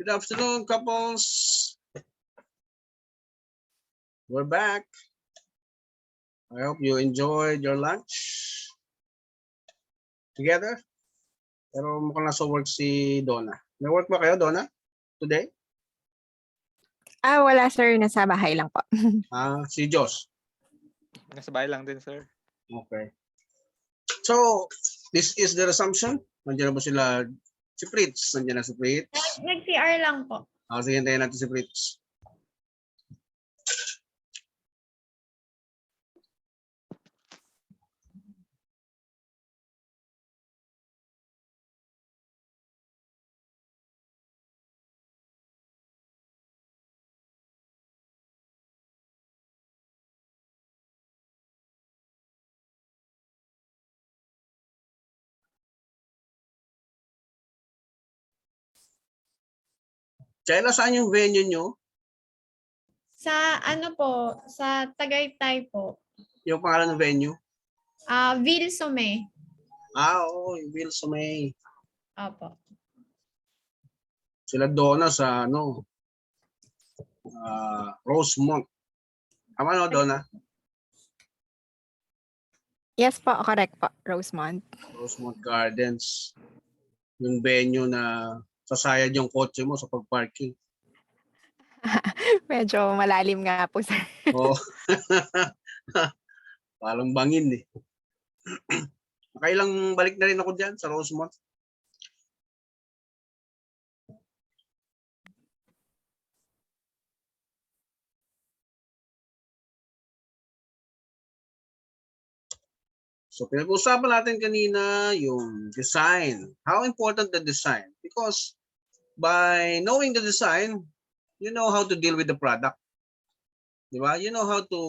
Good afternoon, couples. We're back. I hope you enjoyed your lunch together. Pero mukhang nasa work si Donna. May work ba kayo, Donna, today? Wala sir, nasa bahay lang po. Si Josh. Nasa bahay lang din, sir. Okay. So, this is the resumption. Nandiyan na ba sila? Si Fritz. Nandiyan na si Fritz. Nag-CR lang po. Sige, hintayin natin si Fritz. Chela, saan yung venue nyo? Sa ano po, sa Tagaytay po. Yung pangalan ng venue? Vilsome. Oo, yung Will Sumay. Opo. Sila Donna sa Rosemont. Tama no, Donna? Yes po, correct po, Rosemont. Rosemont Gardens. Yung venue na sasayad yung kotse mo sa pag-parking. Medyo malalim nga po sir. Oh. Parang bangin eh. Nakailang balik na rin ako dyan sa Rosemont. So pinag-usapan natin kanina yung design. How important the design? Because by knowing the design, you know how to deal with the product. Diba? You know how to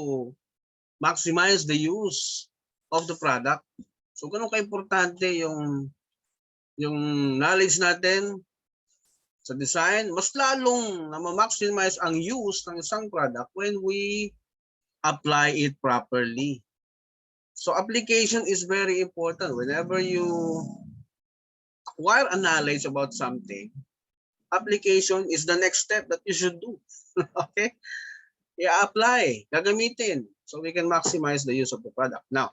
maximize the use of the product. So ganun ka-importante yung knowledge natin sa design. Mas lalong na ma-maximize ang use ng isang product when we apply it properly. So application is very important. Whenever you acquire a knowledge about something, application is the next step that you should do. Okay? I-apply, gagamitin, so we can maximize the use of the product. Now,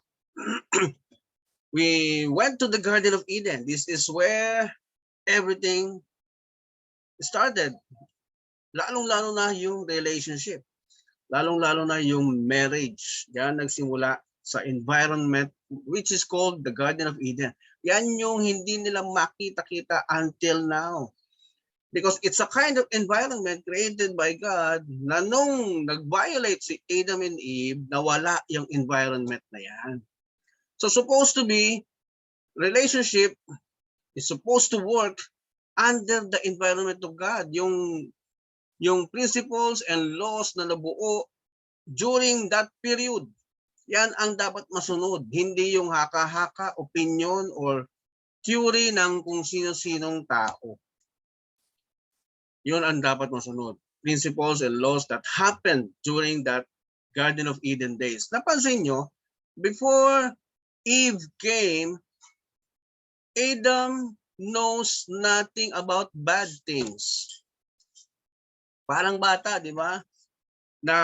we went to the Garden of Eden. This is where everything started. Lalong-lalo na yung relationship. Lalong-lalo na yung marriage. Yan nagsimula sa environment which is called the Garden of Eden. Yan yung hindi nila makita-kita until now. Because it's a kind of environment created by God na nung nag-violate si Adam and Eve, nawala yung environment na yan. So supposed to be, relationship is supposed to work under the environment of God. Yung principles and laws na nabuo during that period. Yan ang dapat masunod. Hindi yung haka-haka, opinion, or theory ng kung sino-sinong tao. Yun ang dapat masunod. Principles and laws that happened during that Garden of Eden days. Napansin nyo, before Eve came, Adam knows nothing about bad things. Parang bata, di ba? Na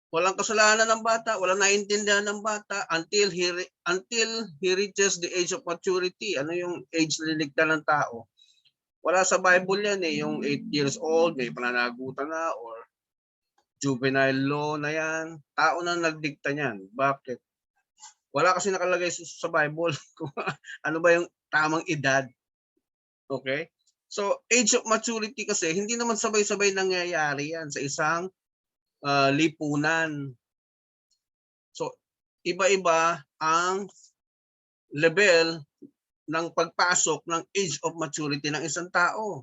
walang kasalanan ng bata, walang naintindihan ng bata until he reaches the age of maturity. Ano yung age na niligta ng tao? Wala sa Bible yan eh, yung 8 years old, may pananagutan na, or juvenile law na yan. Tao na nagdikta niyan. Bakit? Wala kasi nakalagay sa Bible kung ano ba yung tamang edad. Okay? So, age of maturity kasi, hindi naman sabay-sabay nangyayari yan sa isang lipunan. So, iba-iba ang level ng pagpasok ng age of maturity ng isang tao.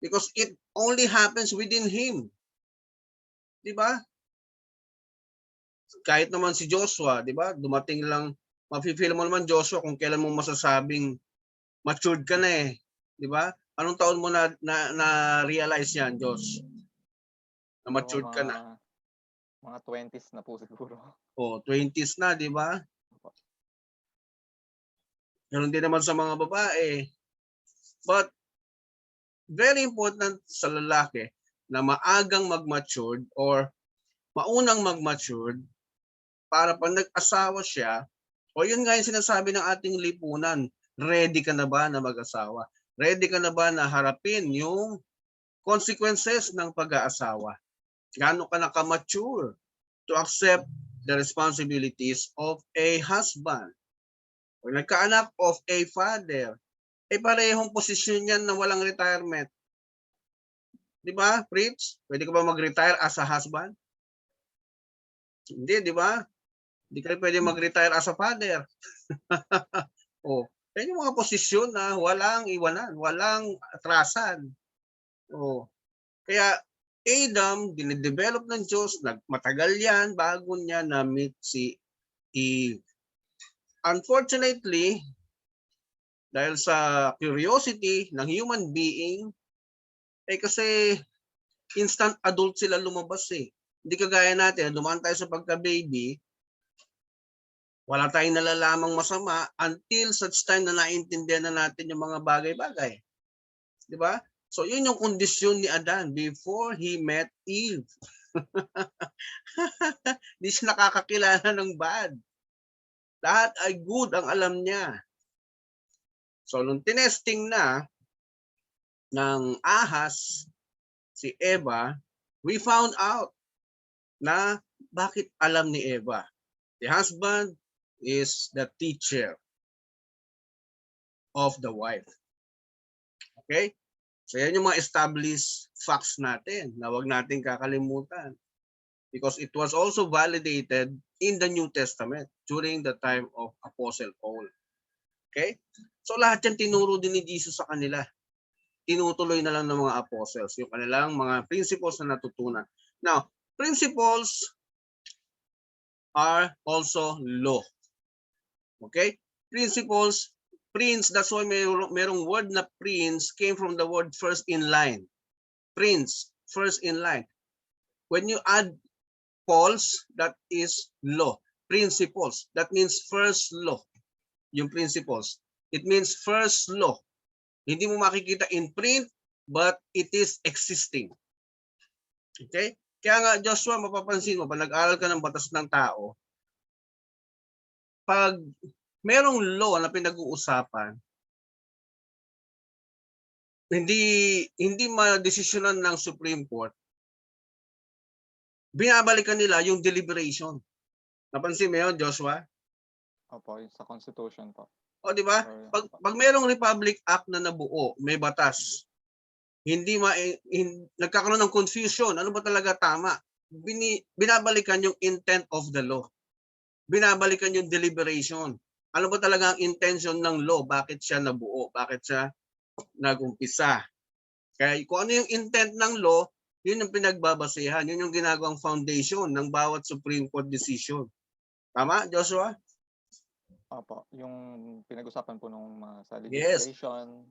Because it only happens within him. Di ba? Kahit naman si Joshua, di ba? Dumating lang, mafe-feel mo naman Joshua kung kailan mo masasabing matured ka na eh. Di ba? Anong taon mo na-realize yan, Josh? Na matured ka na? Mga 20s na po siguro. Oh, 20s na, di ba? Ganun din naman sa mga babae. But very important sa lalaki na maagang mag-matured or maunang mag-matured para pag nag-asawa siya, o yun nga yung sinasabi ng ating lipunan, ready ka na ba na mag-asawa? Ready ka na ba na harapin yung consequences ng pag-aasawa? Gaano ka naka-mature to accept the responsibilities of a husband? O nagkaanak of a father, parehong posisyon yan na walang retirement. Di ba, Fritz? Pwede ka ba mag-retire as a husband? Hindi, di ba? Hindi ka pwede mag-retire as a father. O, yan yung mga posisyon na walang iwanan, walang atrasan. O, kaya Adam, dinidevelop ng Diyos, matagal yan bago niya na-meet si Eve. Unfortunately, dahil sa curiosity ng human being, kasi instant adult sila lumabas eh. Hindi kagaya natin, dumaan tayo sa pagka-baby, wala tayong nalalamang masama until such time na naintindihan na natin yung mga bagay-bagay. Di ba? So yun yung kondisyon ni Adan before he met Eve. Hindi siya nakakakilala ng bad. Lahat ay good ang alam niya. So nung tinesting na ng ahas si Eva, we found out na bakit alam ni Eva. The husband is the teacher of the wife. Okay? So yan yung mga established facts natin na wag natin kakalimutan. Because it was also validated in the New Testament during the time of Apostle Paul. Okay? So lahat yan tinuro din ni Jesus sa kanila. Tinutuloy na lang ng mga apostles yung kanilang mga principles na natutunan. Now, principles are also law. Okay? Principles, prince, that's why merong word na prince came from the word first in line. Prince, first in line. When you add Pauls, that is law. Principles, that means first law. Yung principles. It means first law. Hindi mo makikita in print, but it is existing. Okay? Kaya nga, Joshua, mapapansin mo, pag nag-aral ka ng batas ng tao, pag merong law na pinag-uusapan, hindi ma-desisyonan ng Supreme Court, binabalikan nila yung deliberation. Napansin mo yun, Joshua? Opo, yung sa Constitution po. O, di ba? Pag merong Republic Act na nabuo, may batas, nagkakaroon ng confusion. Ano ba talaga tama? Binabalikan yung intent of the law. Binabalikan yung deliberation. Ano ba talaga ang intention ng law? Bakit siya nabuo? Bakit siya nag-umpisa? Kaya kung ano yung intent ng law, yun yung pinagbabasehan. Yun yung ginagawang foundation ng bawat Supreme Court decision. Tama, Joshua? Opo, yung pinag-usapan po nung sa Yes. legislation.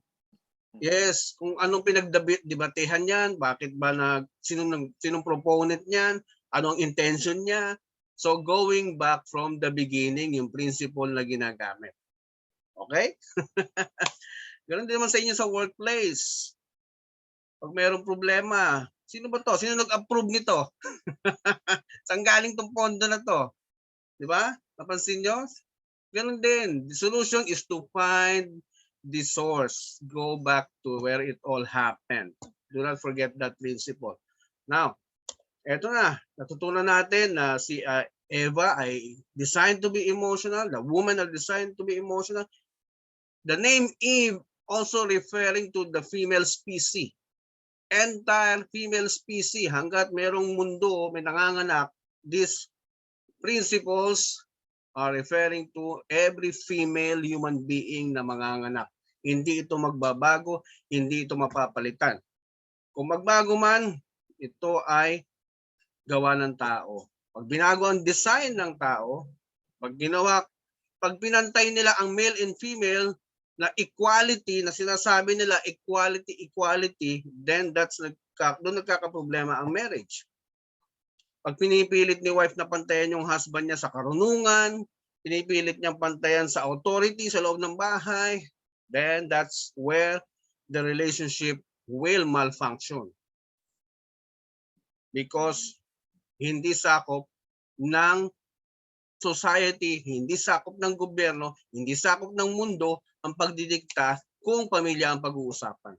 Yes, kung anong pinagdebatehan yan, bakit ba sinong proponent niyan, anong intention niya. So going back from the beginning, yung principle na ginagamit. Okay? Ganun din naman sa inyo sa workplace. Pag mayroong problema, sino ba to? Sino nag-approve nito? Saan galing tong pondo na to? Di ba? Napansin nyo? Ganun din. The solution is to find the source. Go back to where it all happened. Do not forget that principle. Now, eto na. Natutunan natin na si Eva ay designed to be emotional. The women are designed to be emotional. The name Eve also referring to the female species. Entire female species. Hanggat merong mundo, may nanganganak, these principles are referring to every female human being na manganganak. Hindi ito magbabago, hindi ito mapapalitan. Kung magbago man, ito ay gawa ng tao. Pag binago ang design ng tao, pag pinantay nila ang male and female na equality, na sinasabi nila equality, then doon nagkakaproblema ang marriage. Pag pinipilit ni wife na pantayan yung husband niya sa karunungan, pinipilit niyang pantayan sa authority sa loob ng bahay, then that's where the relationship will malfunction. Because hindi sakop ng society, hindi sakop ng gobyerno, hindi sakop ng mundo ang pagdidikta kung pamilya ang pag-uusapan.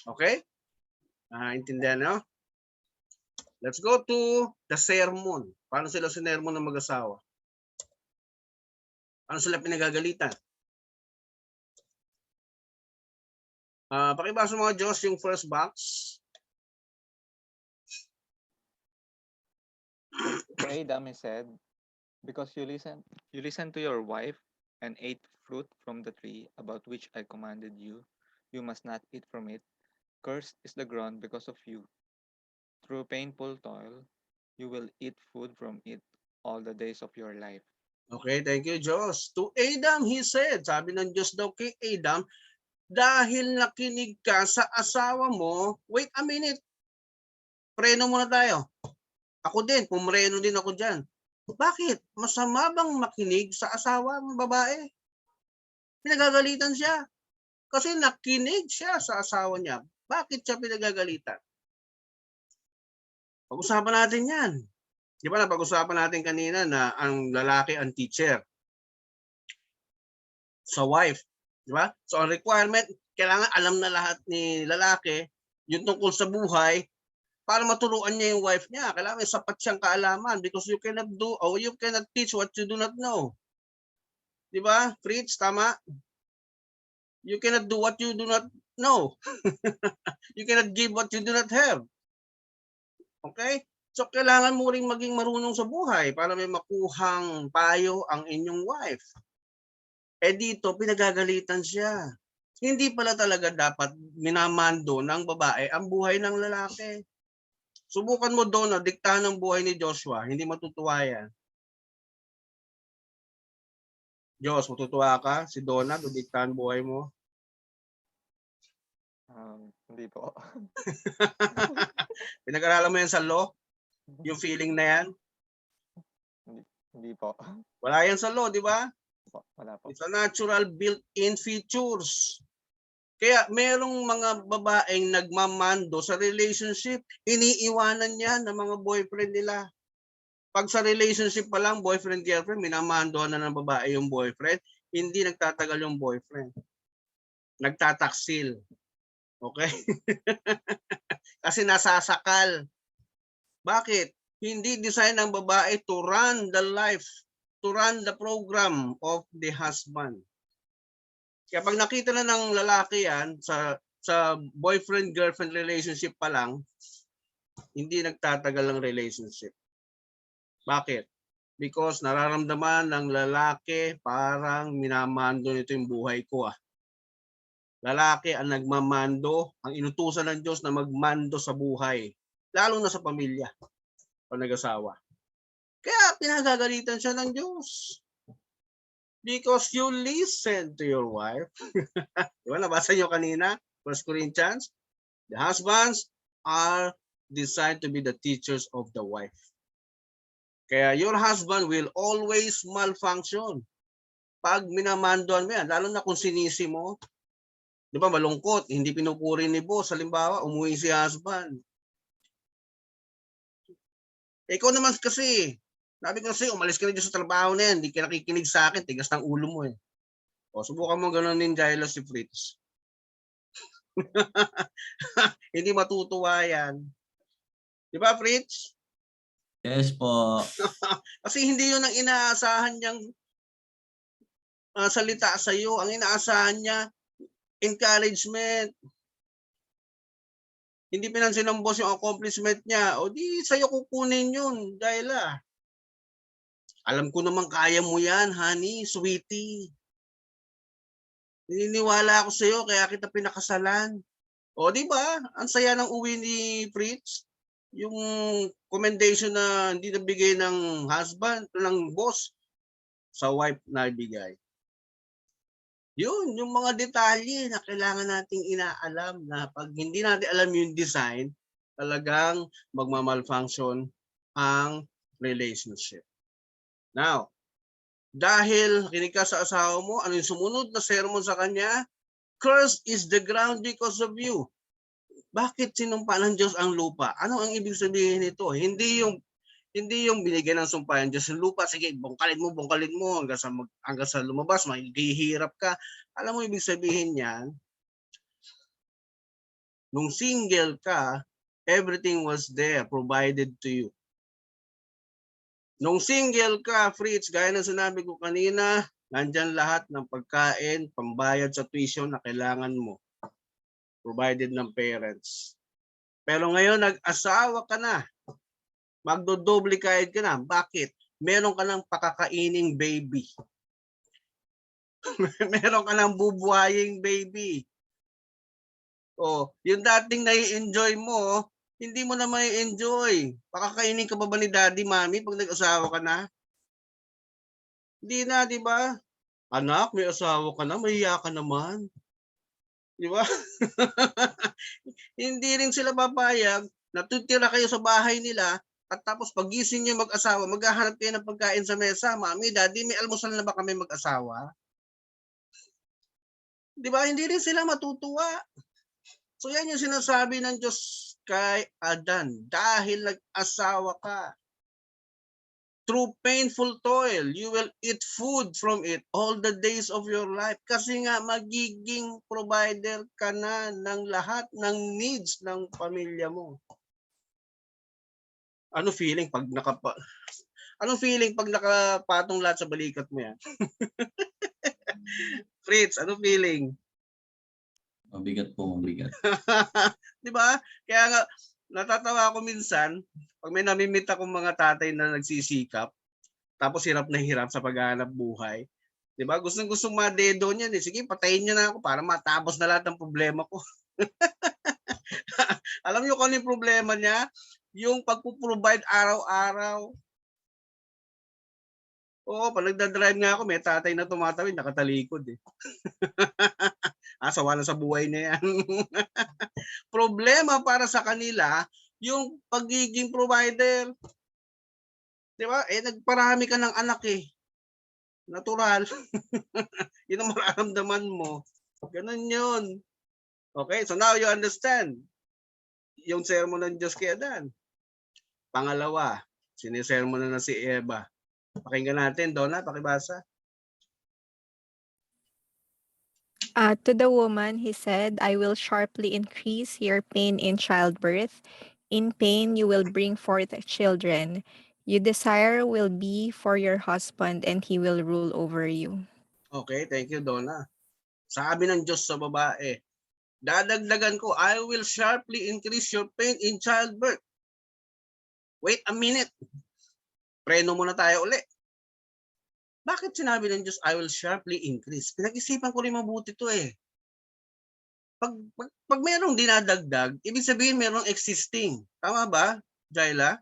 Okay? Intindihan nyo? Let's go to the sermon. Paano sila sinermon ng mag-asawa? Paano sila pinagagalitan? Pakibasa mga Diyos yung first box. To Adam he said, because you listen to your wife and ate fruit from the tree about which I commanded you, you must not eat from it. Cursed is the ground because of you. Through painful toil, you will eat food from it all the days of your life. Okay, thank you, Diyos. To Adam, he said, sabi ng Diyos daw kay Adam, dahil nakinig ka sa asawa mo, wait a minute, preno muna tayo. Ako din, pumreno din ako dyan. Bakit? Masama bang makinig sa asawa ng babae? Pinagagalitan siya. Kasi nakinig siya sa asawa niya. Bakit siya pinagagalitan? Pag-usapan natin yan. Di ba napag-usapan natin kanina na ang lalaki ang teacher sa wife. Di ba? So ang requirement, kailangan alam na lahat ni lalaki yung tungkol sa buhay para maturuan niya yung wife niya. Kailangan may sapat siyang kaalaman because you cannot do or you cannot teach what you do not know. Di ba? Fritz, tama? You cannot do what you do not know. You cannot give what you do not have. Okay? So, kailangan mo ring maging marunong sa buhay para may makuhang payo ang inyong wife. Eh dito, pinagagalitan siya. Hindi pala talaga dapat minamando ng babae ang buhay ng lalaki. Subukan mo doon na diktahan ng buhay ni Joshua. Hindi matutuwa yan. Diyos, matutuwa ka? Si Donna, diktahan buhay mo? Hindi po. Pinag-aralan mo yan sa law? Yung feeling na yan? Hindi po. Wala yan sa law, di ba? Wala po. It's a natural built-in features. Kaya merong mga babaeng nagmamando sa relationship, iniiwanan niya ng mga boyfriend nila. Pag sa relationship pa lang, boyfriend-girlfriend, minamandohan na ng babae yung boyfriend, hindi nagtatagal yung boyfriend. Nagtataksil. Okay? Kasi nasasakal. Bakit? Hindi design ng babae to run the life, to run the program of the husband. Kaya pag nakita na ng lalaki yan sa boyfriend-girlfriend relationship pa lang, hindi nagtatagal ang relationship. Bakit? Because nararamdaman ng lalaki parang minamando nito yung buhay ko. Lalaki ang nagmamando, ang inutusan ng Diyos na magmando sa buhay. Lalo na sa pamilya o nag-asawa. Kaya pinagagalitan siya ng Diyos. Because you listen to your wife. Diba, nabasa nyo kanina, 1 Corinthians? The husbands are designed to be the teachers of the wife. Kaya your husband will always malfunction. Pag minamandoan mo yan, lalo na kung sinisi mo, di ba malungkot, hindi pinupuri ni boss, halimbawa, umuwi si husband. Ikaw naman kasi, sabi ko kasi, umalis ka na dyan sa trabaho na yan, hindi ka nakikinig sa akin, tigas ng ulo mo eh. O, subukan mo gano'n din dahil si Fritz. Hindi matutuwa yan. Di ba, Fritz? Yes po. Kasi hindi yun ang inaasahan niyang salita sa iyo. Ang inaasahan niya, encouragement. Hindi pinansin ng boss yung accomplishment niya. O di sa'yo kukunin yun. Dahil alam ko naman kaya mo yan, honey, sweetie. Naniniwala ako sa'yo kaya kita pinakasalan. O di ba? Ang saya ng uwi ni Fritz. Yung commendation na hindi nabigay ng husband, ng boss, sa wife na ibigay. Yun, yung mga detalye na kailangan nating inaalam na pag hindi natin alam yung design, talagang magmamalfunction ang relationship. Now, dahil kinig ka sa asawa mo, ano yung sumunod na sermon sa kanya? Cursed is the ground because of you. Bakit sinumpa ng Diyos ang lupa? Ano ang ibig sabihin nito? Hindi yung binigyan ng sumpa ng Diyos yung lupa. Sige, bungkalin mo hanggang sa lumabas, maghihirap ka. Alam mo ibig sabihin niyan? Nung single ka, everything was there, provided to you. Nung single ka, Fritz, gaya ng sinabi ko kanina, nandyan lahat ng pagkain, pambayad sa tuition na kailangan mo. Provided ng parents. Pero ngayon, nag-asawa ka na. Magdodoble kahit ka na. Bakit? Meron ka ng pakakaining baby. Meron ka ng bubuhaying baby. Oh, yung dating nai-enjoy mo, hindi mo na may enjoy. Pakakainin ka ba ni daddy, mami pag nag-asawa ka na? Hindi na, di ba? Anak, may asawa ka na, mahiya ka naman. Di ba? Hindi rin sila papayag, natutira kayo sa bahay nila, at tapos pagising niyo mag-asawa, maghahanap kayo ng pagkain sa mesa. Mami, daddy, may almusal na ba kami mag-asawa? Di ba? Hindi rin sila matutuwa. So yan yung sinasabi ng Diyos kay Adan. Dahil nag-asawa ka, through painful toil, you will eat food from it all the days of your life. Kasi nga magiging provider ka na ng lahat ng needs ng pamilya mo. Ano feeling pag nakapatong lahat sa balikat mo yan? Fritz, ano feeling? Mabigat po, mabigat. Di ba? Kaya nga, natatawa ako minsan, pag may namimit akong mga tatay na nagsisikap, tapos hirap na hirap sa paghahanap buhay. Di ba? Gustong madedo niyan. Sige, patayin niyo na ako para matapos na lahat ng problema ko. Alam niyo kung ano yung problema niya? Yung pagpo-provide araw-araw. Oo, pag nagdadrive nga ako, may tatay na tumatawid, nakatalikod eh. Sawa na sa buhay na yan. Problema para sa kanila, yung pagiging provider. Di ba? Nagparami ka ng anak eh. Natural. Yun ang mararamdaman mo. Ganun yun. Okay, so now you understand yung sermon ng Diyos kay Adan. Pangalawa, sinisermon na si Eva. Pakinggan natin, Donna, pakibasa. To the woman, he said, I will sharply increase your pain in childbirth. In pain, you will bring forth children. Your desire will be for your husband, and he will rule over you. Okay, thank you, Donna. Sabi ng Diyos sa babae, dadagdagan ko, I will sharply increase your pain in childbirth. Wait a minute. Preno muna tayo uli. Bakit sinabi ng Diyos, I will sharply increase? Pinag-isipan ko rin mabuti to eh. Pag mayroong dinadagdag, ibig sabihin mayroong existing. Tama ba, Jaila?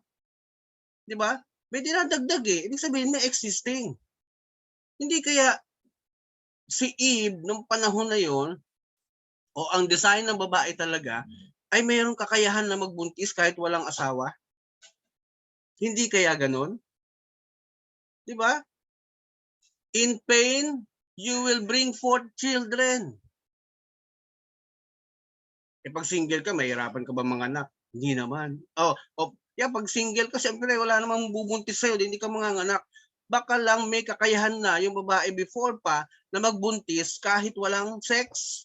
Di ba? May dinadagdag eh. Ibig sabihin may existing. Hindi kaya si Eve nung panahon na yon, o ang design ng babae talaga, ay mayroong kakayahan na magbuntis kahit walang asawa? Hindi kaya ganun? Di ba? In pain, you will bring forth children. Pag single ka, mahirapan ka ba manganak? Hindi naman. Pag single ka, siyempre wala namang bubuntis sa'yo, hindi ka manganganak. Baka lang may kakayahan na yung babae before pa na magbuntis kahit walang sex.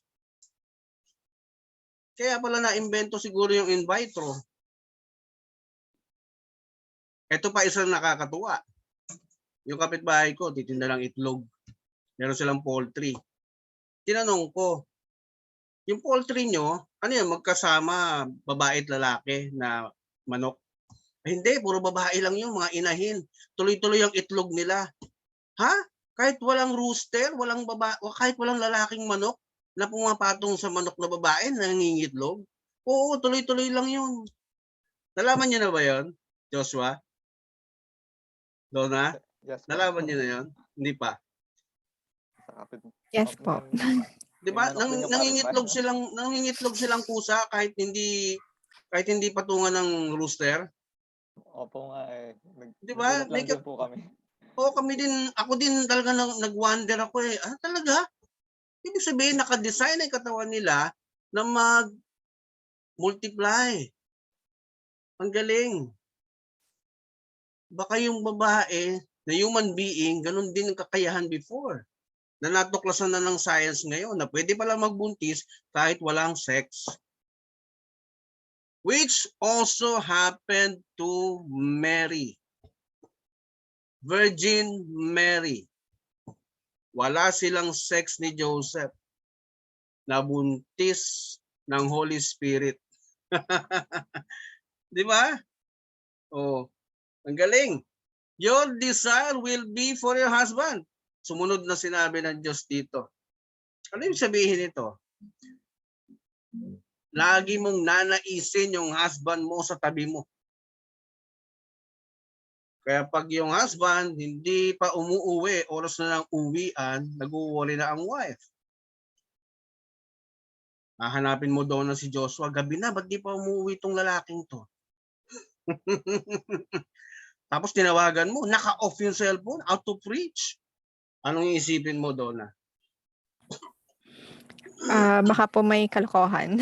Kaya pala na-invento siguro yung in vitro. Ito pa isang nakakatuwa. Yung kapitbahay ko, titinda lang itlog. Meron silang poultry. Tinanong ko, yung poultry nyo, ano yan, magkasama babae at lalaki na manok? Hindi, puro babae lang yung mga inahin. Tuloy-tuloy ang itlog nila. Ha? Kahit walang rooster, kahit walang lalaking manok na pumapatong sa manok na babae na nangingitlog? Oo, tuloy-tuloy lang yun. Nalaman niyo na ba yun, Joshua? Donna? Yes, po. Nalaman niyo na yun? Hindi pa. Yes po. Di ba? Yung manok din yung Nangingitlog silang kusa kahit hindi patungan ng rooster. Opo nga eh. Di ba? Nagulat lang din po kami. Ako din talaga nag-wonder ako eh. Talaga? Ibig sabihin, nakadesign ang katawan nila na mag-multiply. Ang galing. Baka yung babae na human being, ganun din ang kakayahan before. Na natuklasan na ng science ngayon na pwede pala magbuntis kahit walang sex. Which also happened to Mary. Virgin Mary. Wala silang sex ni Joseph. Nabuntis ng Holy Spirit. Di ba? Oh, ang galing. Your desire will be for your husband. Sumunod na sinabi ng Diyos dito. Ano yung sabihin nito? Lagi mong nanaisin yung husband mo sa tabi mo. Kaya pag yung husband hindi pa umuuwi, oras na ng uwian, nag-worry na ang wife. Hahanapin mo daw na si Joshua, gabi na, ba't di pa umuwi tong lalaking to? Tapos tinawagan mo, naka-off yung cellphone, out of reach. Anong iisipin mo, Donna? Baka po may kalokohan.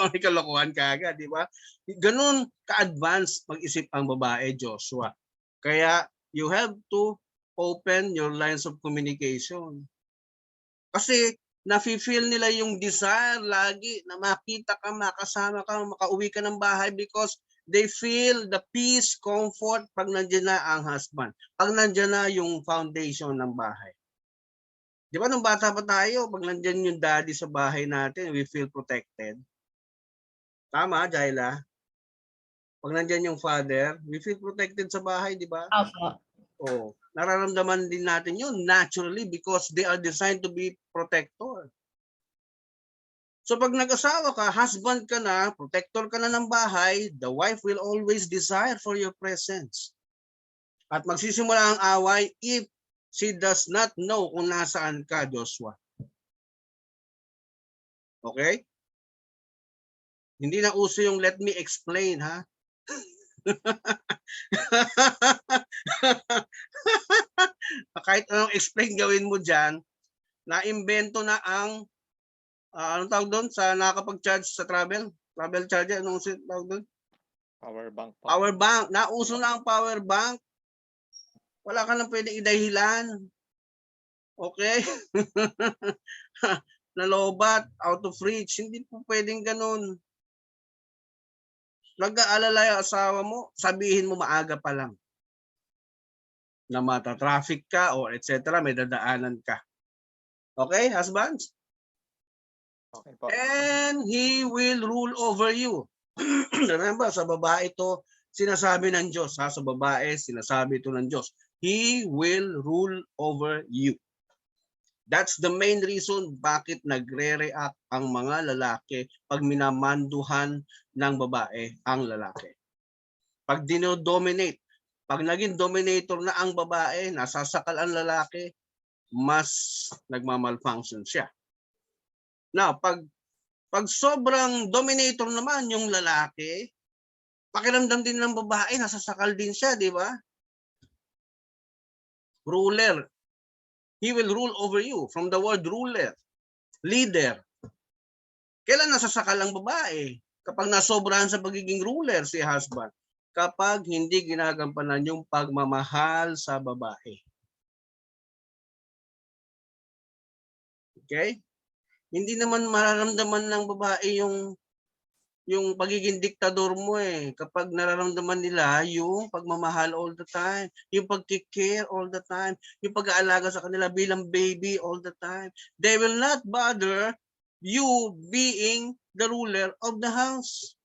May kalokohan ka agad, di ba? Ganun ka-advance mag-isip ang babae, Joshua. Kaya you have to open your lines of communication. Kasi nafe-feel nila yung desire lagi na makita ka, makasama ka, makauwi ka ng bahay because they feel the peace, comfort pag nandiyan na ang husband. Pag nandiyan na yung foundation ng bahay. Di ba nung bata pa tayo, pag nandiyan yung daddy sa bahay natin, we feel protected. Tama, Jaila? Pag nandiyan yung father, we feel protected sa bahay, di ba? Opo. Oh, nararamdaman din natin yun naturally because they are designed to be protector. So pag nag-asawa ka, husband ka na, protector ka na ng bahay, the wife will always desire for your presence. At magsisimula ang away if she does not know kung nasaan ka, Joshua. Okay? Hindi na uso yung let me explain, ha? Kahit anong explain gawin mo dyan, na-imbento na ang, anong tawag doon sa nakakapag-charge sa travel charger, anong tawag doon? Power bank po. Power bank. Nauso na ang power bank. Wala ka nang pwedeng idahilan. Okay? Nalobat, out of reach. Hindi po pwedeng ganun. Nag-aalala yung asawa mo, sabihin mo maaga pa lang na mata-traffic ka or etc. May dadaanan ka. Okay, husbands? Okay po. And he will rule over you. Remember, sa babae ito, sinasabi ng Diyos. Ha? Sa babae, sinasabi ito ng Diyos. He will rule over you. That's the main reason bakit nagre-react ang mga lalaki pag minamanduhan ng babae ang lalaki. Pag dinodominate, pag naging dominator na ang babae, nasasakal ang lalaki, mas nagmamalfunction siya. Now, pag sobrang dominator naman yung lalaki, pakiramdam din ng babae, nasasakal din siya, di ba? Ruler. He will rule over you. From the word ruler. Leader. Kailan nasasakal ang babae? Kapag nasobrahan sa pagiging ruler si husband. Kapag hindi ginagampanan yung pagmamahal sa babae. Okay? Hindi naman mararamdaman ng babae yung pagiging diktador mo eh. Kapag nararamdaman nila yung pagmamahal all the time, yung pagkikare all the time, yung pag-aalaga sa kanila bilang baby all the time. They will not bother you being the ruler of the house.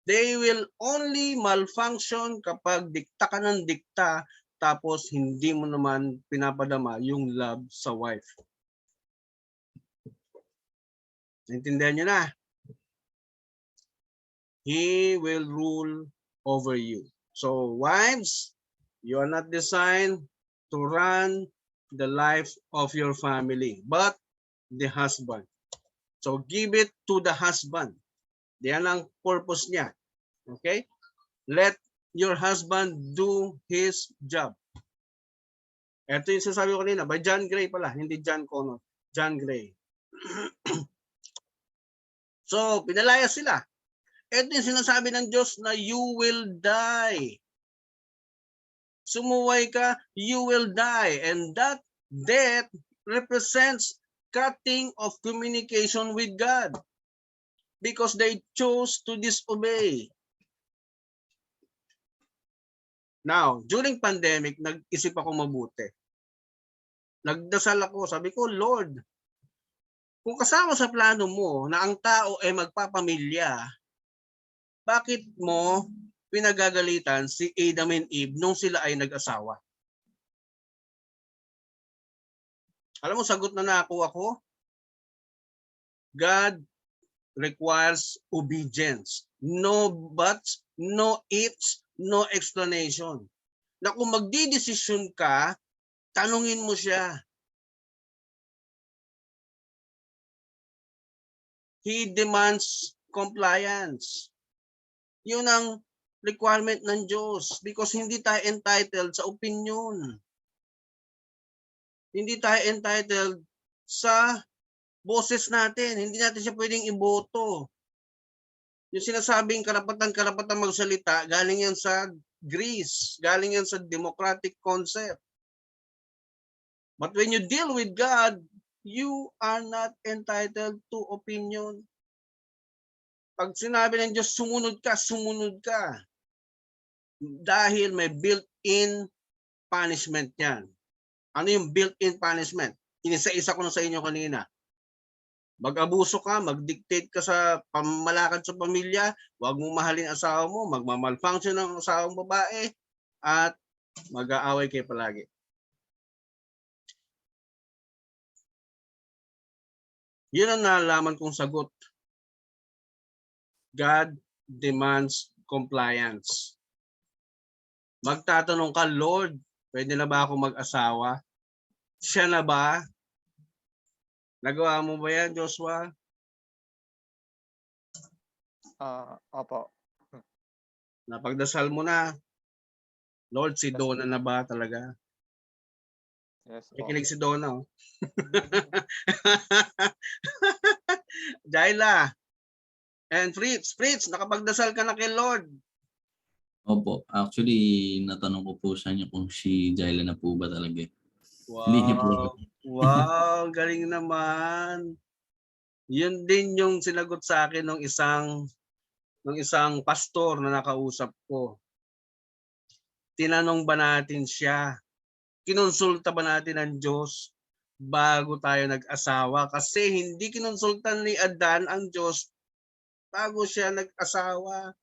They will only malfunction kapag dikta ka ng dikta tapos hindi mo naman pinapadama yung love sa wife. Naintindihan nyo na? He will rule over you. So wives, you are not designed to run the life of your family, but the husband. So give it to the husband. Diyan ang purpose niya. Okay? Let your husband do his job. Ito yung sinasabi ko kanina, by John Gray pala, hindi John Connor. John Gray. So, pinalaya sila. Ito yung sinasabi ng Diyos na you will die. Sumuway ka, you will die. And that death represents cutting of communication with God because they chose to disobey. Now, during pandemic, nag-isip ako mabuti. Nagdasal ako, sabi ko, Lord, kung kasama sa plano mo na ang tao ay magpapamilya, bakit mo pinagagalitan si Adam and Eve nung sila ay nag-asawa? Alam mo, sagot na nakuha ko. God requires obedience. No buts, no ifs, no explanation. Na kung magdidesisyon ka, tanungin mo siya. He demands compliance. Yun ang requirement ng Diyos because hindi tayo entitled sa opinion. Hindi tayo entitled sa boses natin. Hindi natin siya pwedeng iboto. Yung sinasabing karapatan magsalita, galing yan sa Greece. Galing yan sa democratic concept. But when you deal with God, you are not entitled to opinion. Pag sinabi ng Diyos, sumunod ka, sumunod ka. Dahil may built-in punishment yan. Ano yung built-in punishment? Inisa-isa ko na sa inyo kanina. Mag-abuso ka, mag-dictate ka sa pamalakad sa pamilya, huwag mong mahalin asawa mo, magmamalfunction ng asawang babae, at mag-aaway kayo palagi. Yun ang nalaman kong sagot. God demands compliance. Magtatanong ka, Lord, pwede na ba ako mag-asawa? Siya na ba? Nagawa mo ba yan, Joshua? Opo. Napagdasal mo na. Lord, si Donna na ba talaga? Yes po. Nakikinig si Donna. Oh. Jaila. And Fritz, nakapagdasal ka na kay Lord. Opo. Actually, natanong ko po sa inyo kung si Jaila na po ba talaga. Hindi niyo po. Wow, galing naman. Yun din yung sinagot sa akin ng isang pastor na nakausap ko. Tinanong ba natin siya? Kinonsulta ba natin ang Diyos bago tayo nag-asawa? Kasi hindi kinonsultan ni Adan ang Diyos bago siya nag-asawa,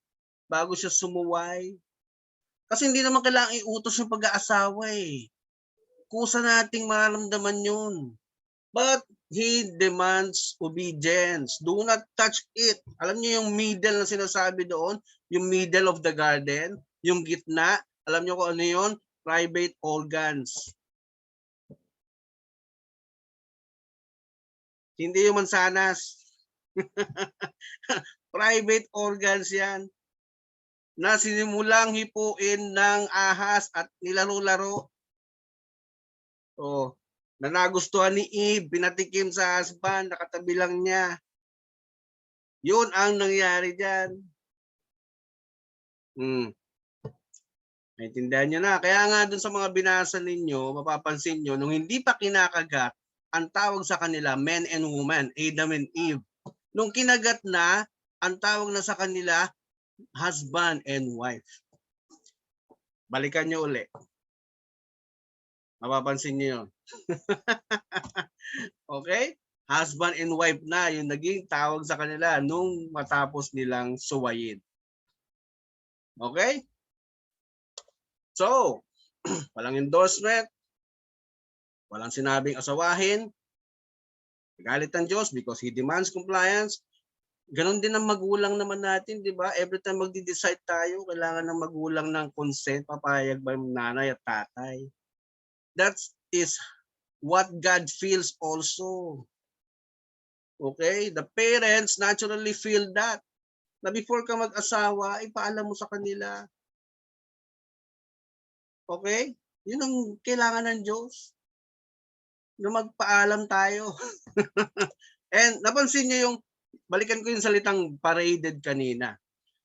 bago siya sumuway. Kasi hindi naman kailangang iutos yung pag-aasawa eh. Kusa nating mararamdaman yun. But He demands obedience. Do not touch it. Alam niyo yung middle na sinasabi doon? Yung middle of the garden? Yung gitna? Alam niyo kung ano yun? Private organs. Hindi yung mansanas. Private organs yan. Na sinimulang hipuin ng ahas at nilaro-laro. Oh, na nagustuhan ni Eve, pinatikim sa husband, nakatabi lang niya. Yun ang nangyari dyan. Naintindihan nyo na. Kaya nga dun sa mga binasa ninyo, mapapansin nyo, nung hindi pa kinakagat, ang tawag sa kanila, men and woman, Adam and Eve. Nung kinagat na, ang tawag na sa kanila, husband and wife. Balikan nyo uli. Mapapansin nyo yun. Okay? Husband and wife na yung naging tawag sa kanila nung matapos nilang suwayin. Okay? So, walang endorsement, walang sinabing asawahin, galit ang Diyos because He demands compliance. Ganon din ang magulang naman natin, di ba? Every time magdi-decide tayo, kailangan ng magulang ng consent, papayag ba yung nanay at tatay. That is what God feels also. Okay? The parents naturally feel that. Na before ka mag-asawa, ipaalam mo sa kanila. Okay? Yun ang kailangan ng Diyos. Na magpaalam tayo. And napansin niyo yung, balikan ko yung salitang paraded kanina.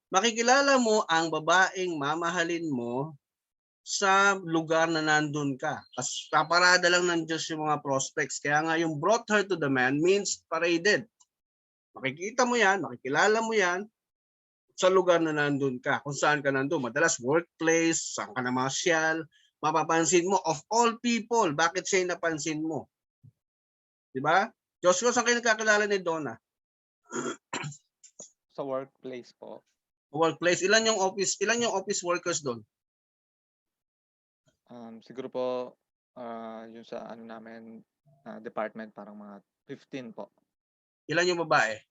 Makikilala mo ang babaeng mamahalin mo sa lugar na nandun ka. As paparada lang ng Diyos yung mga prospects. Kaya nga yung brought her to the man means paraded. Makikita mo yan, makikilala mo yan sa lugar na nandun ka. Kung saan ka nandun. Madalas workplace, saan ka namasyal, mapapansin mo of all people, bakit siya yung napansin mo? Di ba? Joshua, saan kayo nagkakilala ni Donna? Sa workplace po. Workplace. Ilan yung office workers doon? Siguro po, yung sa ano namin, department, parang mga 15 po. Ilan yung babae?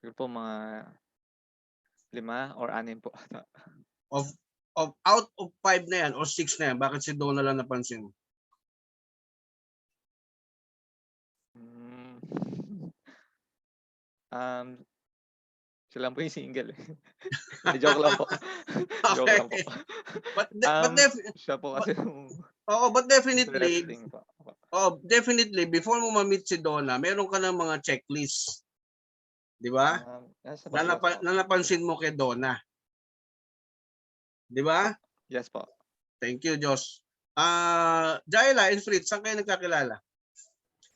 Siguro po mga 5 or 6 po. Of out of 5 na yan or 6 na yan, bakit si Donna lang napansin mo? Mm. Sila lang po yung single eh. Joke lang po. Joke lang po. But Siya po kasi yung but definitely, interesting po. definitely before mo ma-meet si Donna, meron ka ng mga checklist. Di ba? Yes po. Na napansin mo kay Donna. Di ba? Yes po. Thank you, Josh. Jaila and Fritz, saan kayo nagkakilala?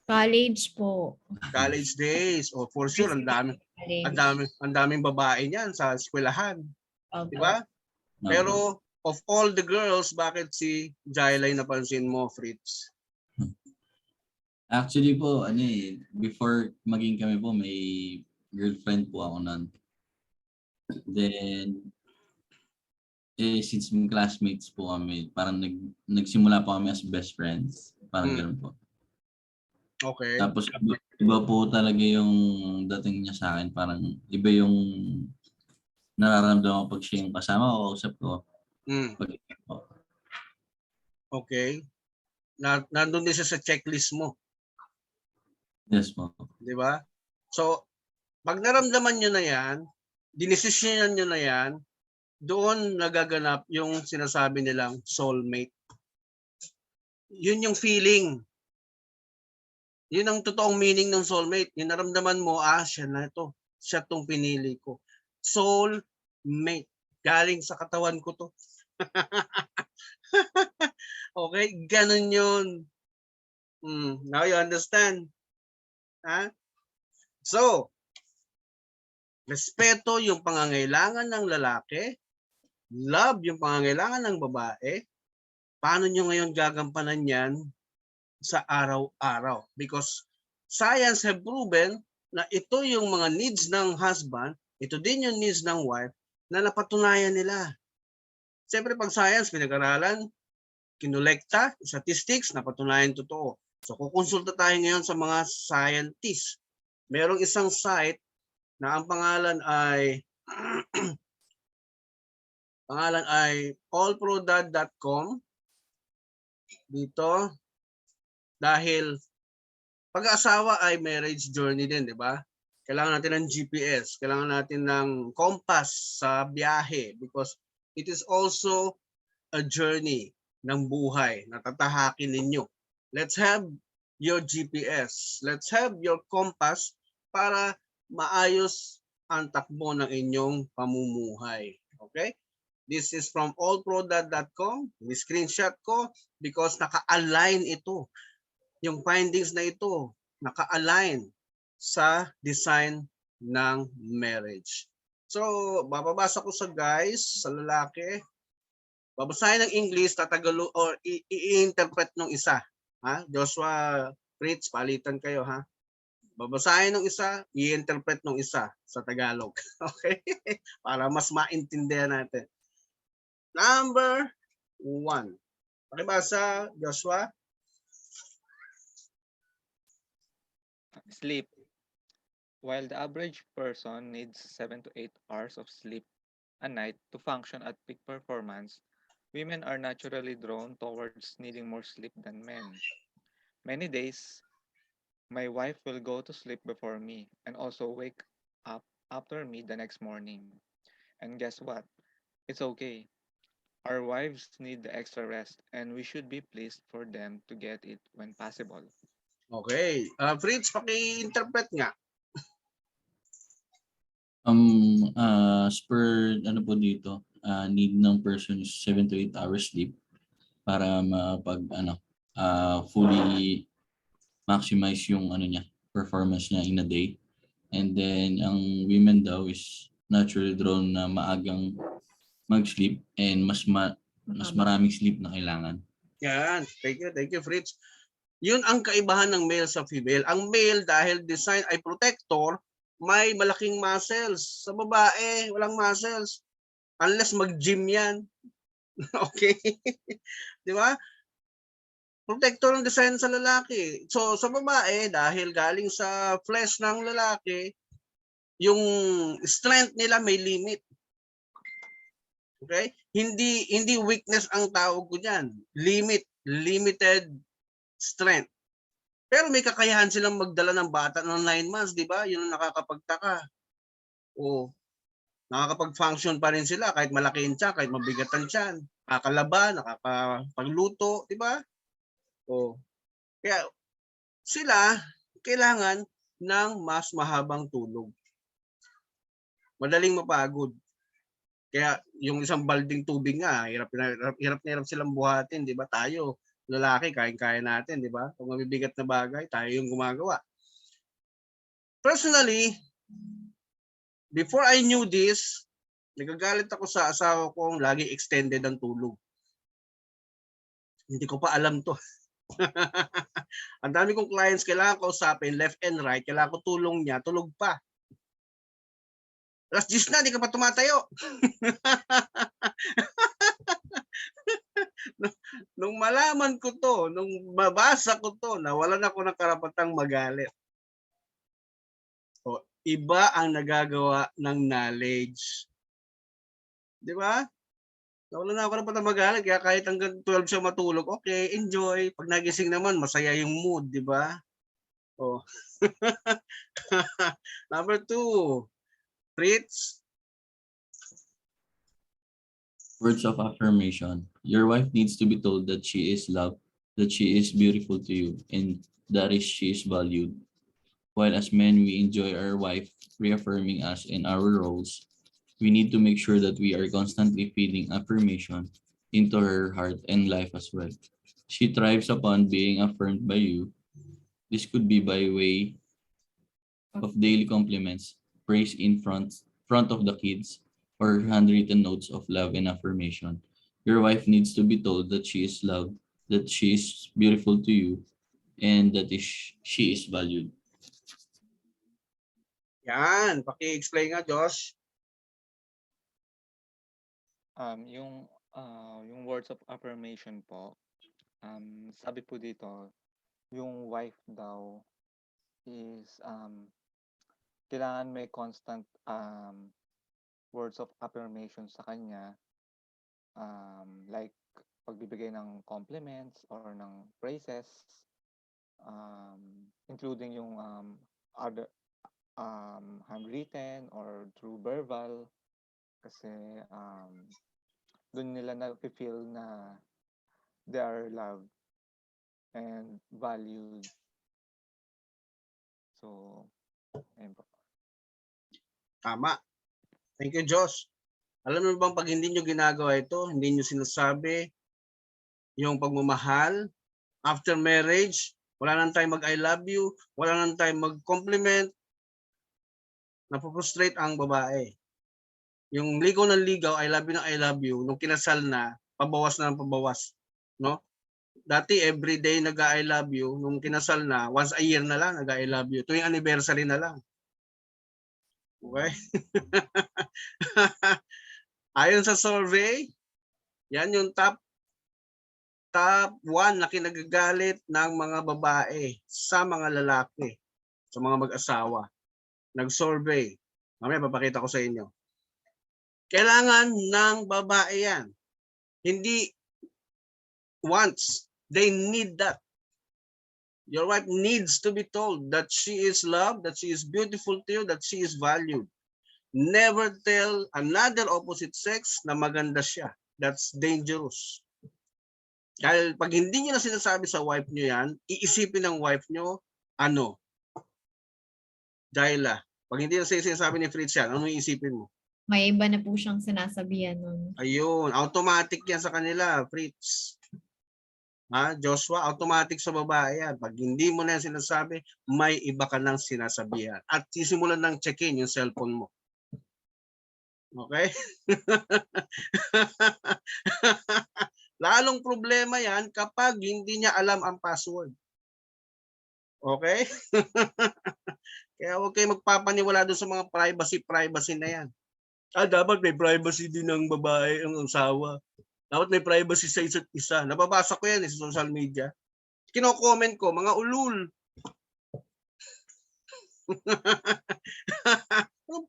College po. College days. Oh, for sure, ang College. daming babae niyan sa eskwelahan. Opo. Di ba? Pero of all the girls, bakit si Jaila yung napansin mo, Fritz? Actually po, before maging kami po, may girlfriend po ako nun. Then, since classmates po kami, parang nagsimula po kami as best friends. Parang ganun po. Okay. Tapos iba po talaga yung dating niya sa akin. Parang iba yung nararamdaman ko pag siya yung kasama o kausap ko. Okay. Nandun din siya sa checklist mo. Yes po. Di ba? So, pag naramdaman nyo na yan, dinesisyonan nyo na yan, doon nagaganap yung sinasabi nilang soulmate. Yun yung feeling. Yun ang totoong meaning ng soulmate. Yung naramdaman mo, siya na ito. Siya tong pinili ko. Soulmate. Galing sa katawan ko to. Okay? Ganun yun. Now you understand? Ha? So, respeto yung pangangailangan ng lalaki, love yung pangangailangan ng babae. Paano nyo ngayon gagampanan yan sa araw-araw? Because science have proven na ito yung mga needs ng husband, ito din yung needs ng wife na napatunayan nila. Siyempre pag science, pinag-aralan, kinolekta, statistics, napatunayan totoo. So kukonsulta tayo ngayon sa mga scientists. Merong isang site na ang pangalan ay allprodad.com. Dito, dahil pag-aasawa ay marriage journey din, di ba? Kailangan natin ng GPS, kailangan natin ng compass sa biyahe because it is also a journey ng buhay na tatahakin ninyo. Let's have your GPS. Let's have your compass para maayos ang takbo ng inyong pamumuhay. Okay? This is from allprodad.com. Ni-screenshot ko because naka-align ito. Yung findings na ito, naka-align sa design ng marriage. So, bababasa ko sa guys, sa lalaki. Babasahin ng English, tatagalo or i-interpret ng isa. Ha? Joshua, Fritz, palitan kayo ha. Babasahin ng isa, i-interpret ng isa sa Tagalog. Okay? Para mas maintindihan natin. Number 1. Pakibasa, Joshua. Sleep. While the average person needs 7 to 8 hours of sleep a night to function at peak performance, women are naturally drawn towards needing more sleep than men. Many days, my wife will go to sleep before me and also wake up after me the next morning. And guess what? It's okay. Our wives need the extra rest and we should be pleased for them to get it when possible. Okay. Fritz, paki-interpret nga. As per ano po dito, need ng person is 7 to 8 hours sleep para fully maximize yung performance niya in a day. And then ang women daw is naturally drawn na maagang mag-sleep and mas maraming sleep na kailangan. Yan. Thank you, Fritz. Yun ang kaibahan ng male sa female. Ang male, dahil design ay protector, may malaking muscles. Sa babae, walang muscles. Unless mag-gym yan. Okay? Di ba? Protector ang design sa lalaki. So, sa babae, dahil galing sa flesh ng lalaki, yung strength nila may limit. Okay? Hindi weakness ang tawag ko diyan. Limited strength. Pero may kakayahan silang magdala ng bata ng 9 months, di ba? Yun ang nakakapagtaka. O, nakakapag-function pa rin sila kahit malaki yung tiyan, kahit mabigat ang tiyan. Nakakalaba, nakakapagluto, di ba? O, kaya sila kailangan ng mas mahabang tulog. Madaling mapagod. Kaya yung isang balding tubig nga, hirap silang buhatin, di ba? Tayo, lalaki, kaya natin, di ba? Kung mabibigat na bagay, tayo yung gumagawa. Personally, before I knew this, nagagalit ako sa asawa kong lagi extended ang tulog. Hindi ko pa alam to. Ang dami kong clients kailangan ko usapin, left and right, kailangan ko tulong niya, tulog pa. Alas 10 na, di ka pa tumatayo. Nung malaman ko to, nung mabasa ko to, nawalan ako ng karapatang magalit. O, iba ang nagagawa ng knowledge. Di ba? Nawalan na ako ng karapatang magalit, kaya kahit hanggang 12 siya matulog, okay, enjoy. Pag nagising naman, masaya yung mood, di ba? O. Number 2. Fritz. Words of affirmation. Your wife needs to be told that she is loved, that she is beautiful to you, and that she is valued. While as men, we enjoy our wife reaffirming us in our roles, we need to make sure that we are constantly feeding affirmation into her heart and life as well. She thrives upon being affirmed by you. This could be by way of daily compliments, praise in front of the kids, or handwritten notes of love and affirmation. Your wife needs to be told that she is loved, that she is beautiful to you, and that she is valued. Yan, paki-explain nga, Josh. Yung words of affirmation po, sabi po dito, yung wife daw is kailangan may constant words of affirmation sa kanya, like pagbibigay ng compliments or ng praises, including yung other handwritten or through verbal, kasi doon nila na-feel na they are loved and valued. So, ayun po. Tama. Thank you, Josh. Alam mo bang pag hindi nyo ginagawa ito, hindi nyo sinasabi yung pagmamahal, after marriage, wala nang time mag-I love you, wala nang time mag-compliment, napuprustrate ang babae. Yung ligaw ng ligaw, I love you, nung kinasal na, pabawas na ng pabawas. No? Dati every day nag-I love you, nung kinasal na, once a year na lang nag-I love you, tuwing anniversary na lang. Okay? Ayon sa survey, yan yung top 1 na kinagagalit ng mga babae sa mga lalaki, sa mga mag-asawa. Nag-survey. Mamaya papakita ko sa inyo. Kailangan ng babae yan. Hindi wants. They need that. Your wife needs to be told that she is loved, that she is beautiful to you, that she is valued. Never tell another opposite sex na maganda siya. That's dangerous. Dahil pag hindi niyo na sinasabi sa wife niyo yan, iisipin ng wife niyo, ano? Jaila, pag hindi na sinasabi ni Fritz yan, ano iisipin mo? May iba na po siyang sinasabihan nun. Ayun, automatic yan sa kanila, Fritz. Ha, Joshua, automatic sa babae yan. Pag hindi mo na yan sinasabi, may iba ka nang sinasabihan. At sisimulan ng check-in yung cellphone mo. Okay? Lalong problema yan kapag hindi niya alam ang password. Okay? Kaya huwag kayo magpapaniwala doon sa mga privacy na yan. Dapat may privacy din ng babae, ang asawa. Dapat may privacy sa isa't isa. Nababasa ko yan sa social media. Kino-comment ko, mga ulul.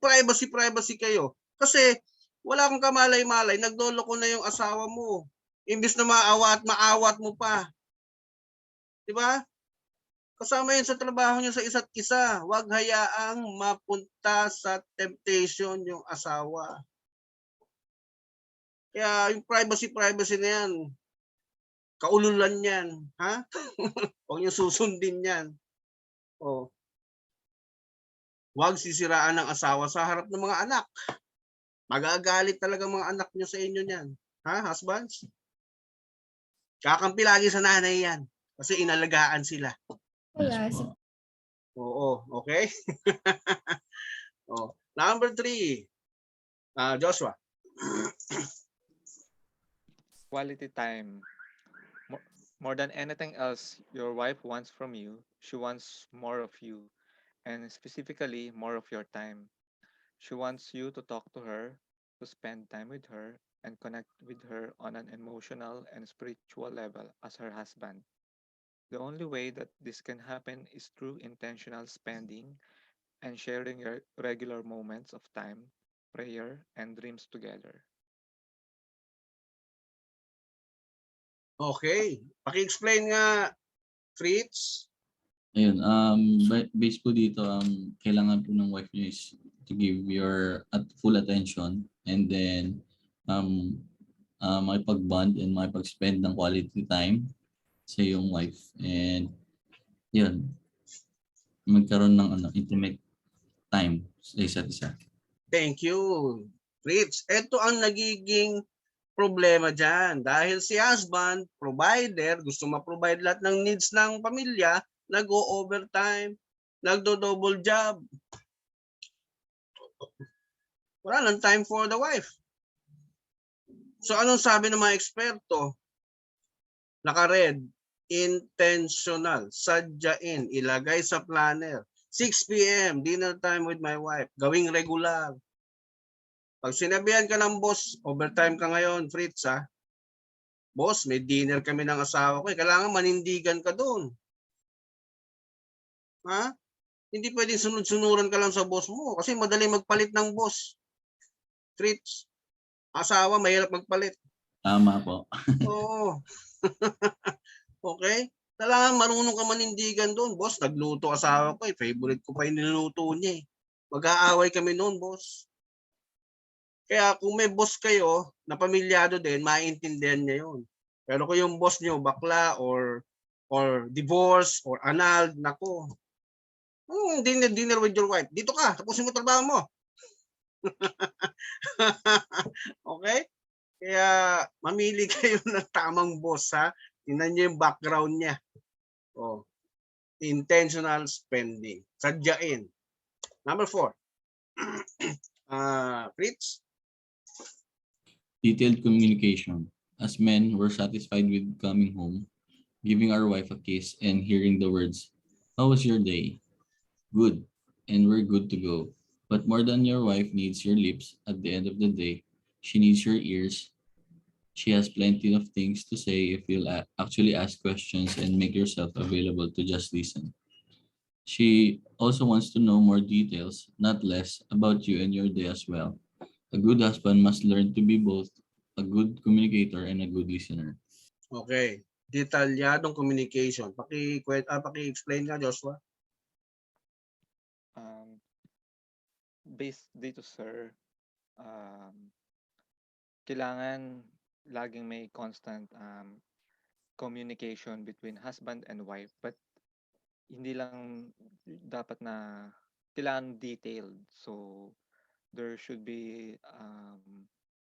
Privacy kayo. Kasi wala kang kamalay-malay, nagloloko na yung asawa mo. Imbis na maawat mo pa. 'Di ba? Kasama yun sa trabaho niyo sa isa't isa. Huwag hayaang mapunta sa temptation yung asawa. Kaya yung privacy na yan, kaululan yan. Ha? Huwag niyo susundin yan. Oh. Huwag sisiraan ng asawa sa harap ng mga anak. Magagalit talaga mga anak niyo sa inyo niyan. Ha, husbands? Kakampi lagi sa nanay yan. Kasi inalagaan sila. Wala. Yes po. Oo, okay? Oh. Number 3. Joshua. Quality time. More than anything else your wife wants from you, she wants more of you, and specifically more of your time. She wants you to talk to her, to spend time with her, and connect with her on an emotional and spiritual level as her husband. The only way that this can happen is through intentional spending and sharing your regular moments of time, prayer, and dreams together. Okay. Paki-explain nga, Fritz. Ayun, based po dito, kailangan po ng wife niyo is to give your full attention, and then makipag-bond and makipag-spend ng quality time sa iyong wife. And yun, magkaroon ng intimate time sa isa't isa. Thank you, Fritz. Ito ang nagiging problema dyan. Dahil si husband, provider, gusto ma-provide lahat ng needs ng pamilya, nag-o-overtime, nagdo-double job. Wala lang time for the wife. So anong sabi ng mga eksperto? Naka-red, intentional, sadyain, ilagay sa planner. 6 p.m., dinner time with my wife. Gawing regular. Pag sinabihan ka ng boss, overtime ka ngayon, Fritz, ha? Boss, may dinner kami ng asawa ko. Kailangan manindigan ka doon. Ha? Hindi pwedeng sunod-sunuran ka lang sa boss mo kasi madali magpalit ng boss. Fritz, asawa, mahirap magpalit. Tama po. Oo. Okay? Kailangan marunong ka manindigan doon. Boss, nagluto asawa ko. Favorite ko pa yung niluto niya. Mag-aaway kami noon, boss. Kaya kung may boss kayo na pamilyado din, maintindihan niya yun. Pero kung yung boss niyo bakla or divorce or annulled, nako. Dinner with your wife. Dito ka, tapusin mo trabaho mo. Okay? Kaya mamili kayo ng tamang boss, ha? Tingnan niyo yung background niya. Oh. Intentional spending. Sadyain. Number 4. Fritz? Detailed communication. As men, we're satisfied with coming home, giving our wife a kiss, and hearing the words, "How was your day?" Good. And we're good to go. But more than your wife needs your lips, at the end of the day, she needs your ears. She has plenty of things to say if you'll actually ask questions and make yourself available to just listen. She also wants to know more details, not less, about you and your day as well. A good husband must learn to be both a good communicator and a good listener. Okay. Detalyadong communication. Paki-explain nga, Joshua. Based dito, sir, kailangan laging may constant communication between husband and wife, but hindi lang dapat na kailangan detailed. So there should be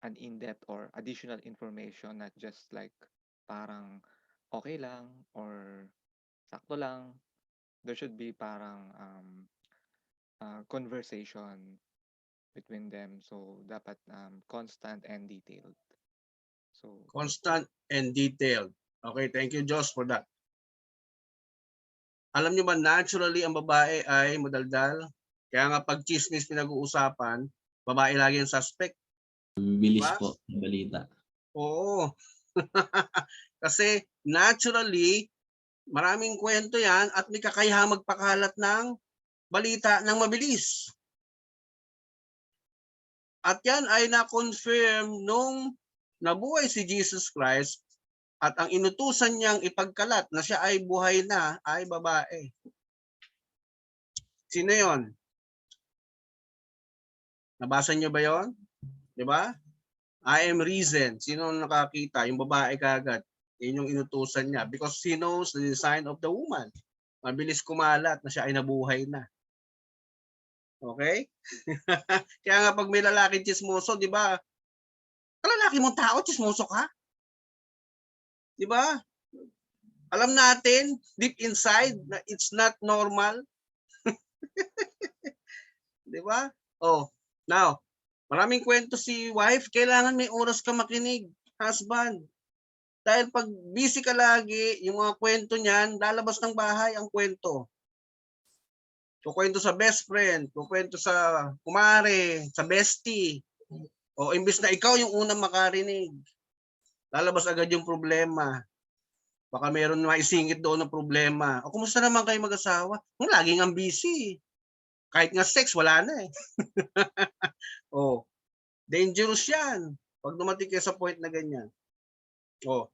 an in-depth or additional information, not just like parang okay lang or sakto lang. There should be parang conversation between them. So dapat constant and detailed. So Constant and detailed. Okay, thank you, Josh, for that. Alam niyo ba, naturally, ang babae ay madaldal. Kaya nga pag chismis pinag-uusapan, babae lagi ang suspect. Bibilis Diba? po ng balita. Oo. Kasi naturally, maraming kwento yan at may kakayahang magpakalat ng balita ng mabilis. At yan ay na-confirm nung nabuhay si Jesus Christ at ang inutusan niyang ipagkalat na siya ay buhay na ay babae. Sino yon? Nabasa niyo ba yon? Di ba? I am risen. Sino nakakita? Yung babae kagad. Yun yung inutusan niya because he knows the design of the woman. Mabilis kumalat na siya ay nabuhay na. Okay? Kaya nga pag may lalaki chismoso, di ba? Lalaki mong tao, chismoso ka? Di ba? Alam natin, deep inside, na it's not normal. Di ba? Oh, now, maraming kwento si wife, kailangan may oras ka makinig, husband. Dahil pag busy ka lagi, yung mga kwento niyan, lalabas ng bahay ang kwento. Kukwento sa best friend, kukwento sa kumare, sa bestie. O imbes na ikaw yung unang makarinig, lalabas agad yung problema. Baka meron maisingit doon ng problema. O kumusta naman kayo mag-asawa? Laging ang busy. Kahit nga sex, wala na eh. Oh, dangerous yan. Pag dumating kayo sa point na ganyan. Oh,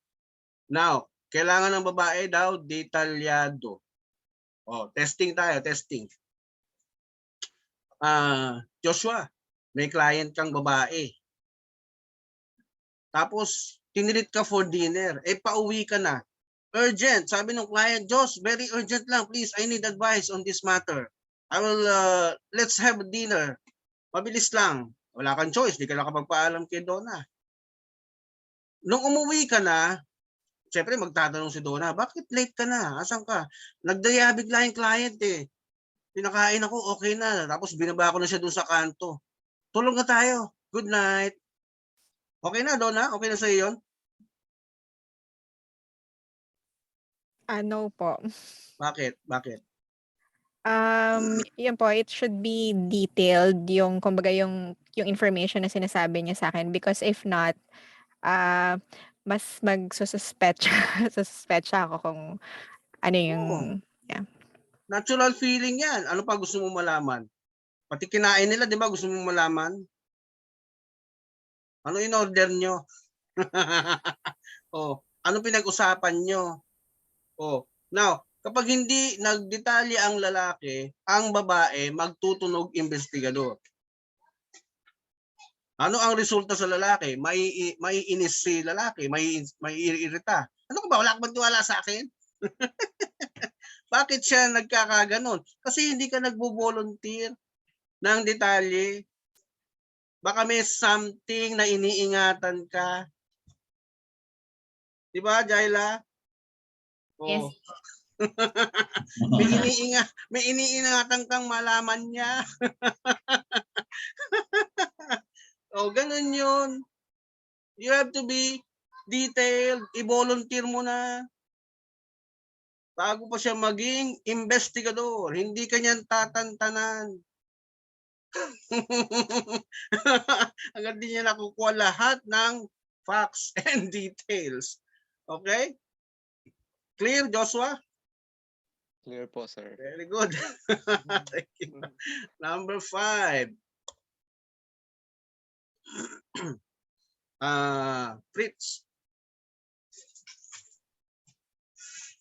now, kailangan ng babae daw detalyado. Oh, testing tayo, testing. Joshua, may client kang babae. Tapos, tinilit ka for dinner. Eh, pauwi ka na. Urgent. Sabi ng client, Josh, very urgent lang. Please, I need advice on this matter. I will, let's have dinner. Mabilis lang. Wala kang choice. Di ka nakapagpaalam kay Donna. Nung umuwi ka na, syempre magtatanong si Donna, bakit late ka na? Asan ka? Nagdaya bigla yung client eh. Pinakain ako, okay na. Tapos binaba ko na siya dun sa kanto. Tulog na tayo. Good night. Okay na, Donna? Okay na sa'yo yun? No po. Bakit? Bakit? Yun po, it should be detailed yung kumbaga yung information na sinasabi niya sa akin because if not, mas magsususpetsa sususpetsa ako kung ano yung Oo. Natural feeling yan. Ano pa gusto mo malaman? Pati kinain nila, di ba? Gusto mo malaman? Ano in order nyo? Oh, ano pinag-usapan nyo? Oh, now, kapag hindi nagdetalye ang lalaki, ang babae magtutunog investigador. Ano ang resulta sa lalaki? Maiinis si lalaki, maiirita. Ano ka ba? Wala ka bang tiwala sa akin? Bakit siya nagkakaganon? Kasi hindi ka nagbo-volunteer ng detalye. Baka may something na iniingatan ka. Di ba, Jaila? Yes. Oh. May iniingatan kang malaman niya. Oh, ganun yun. You have to be detailed. I-volunteer mo na. Bago pa siya maging investigador. Hindi kanyan tatantanan. Hanggang di niya nakukuha lahat ng facts and details. Okay? Clear, Joshua? clear po, sir. Very good. Thank you. Number 5. Fritz.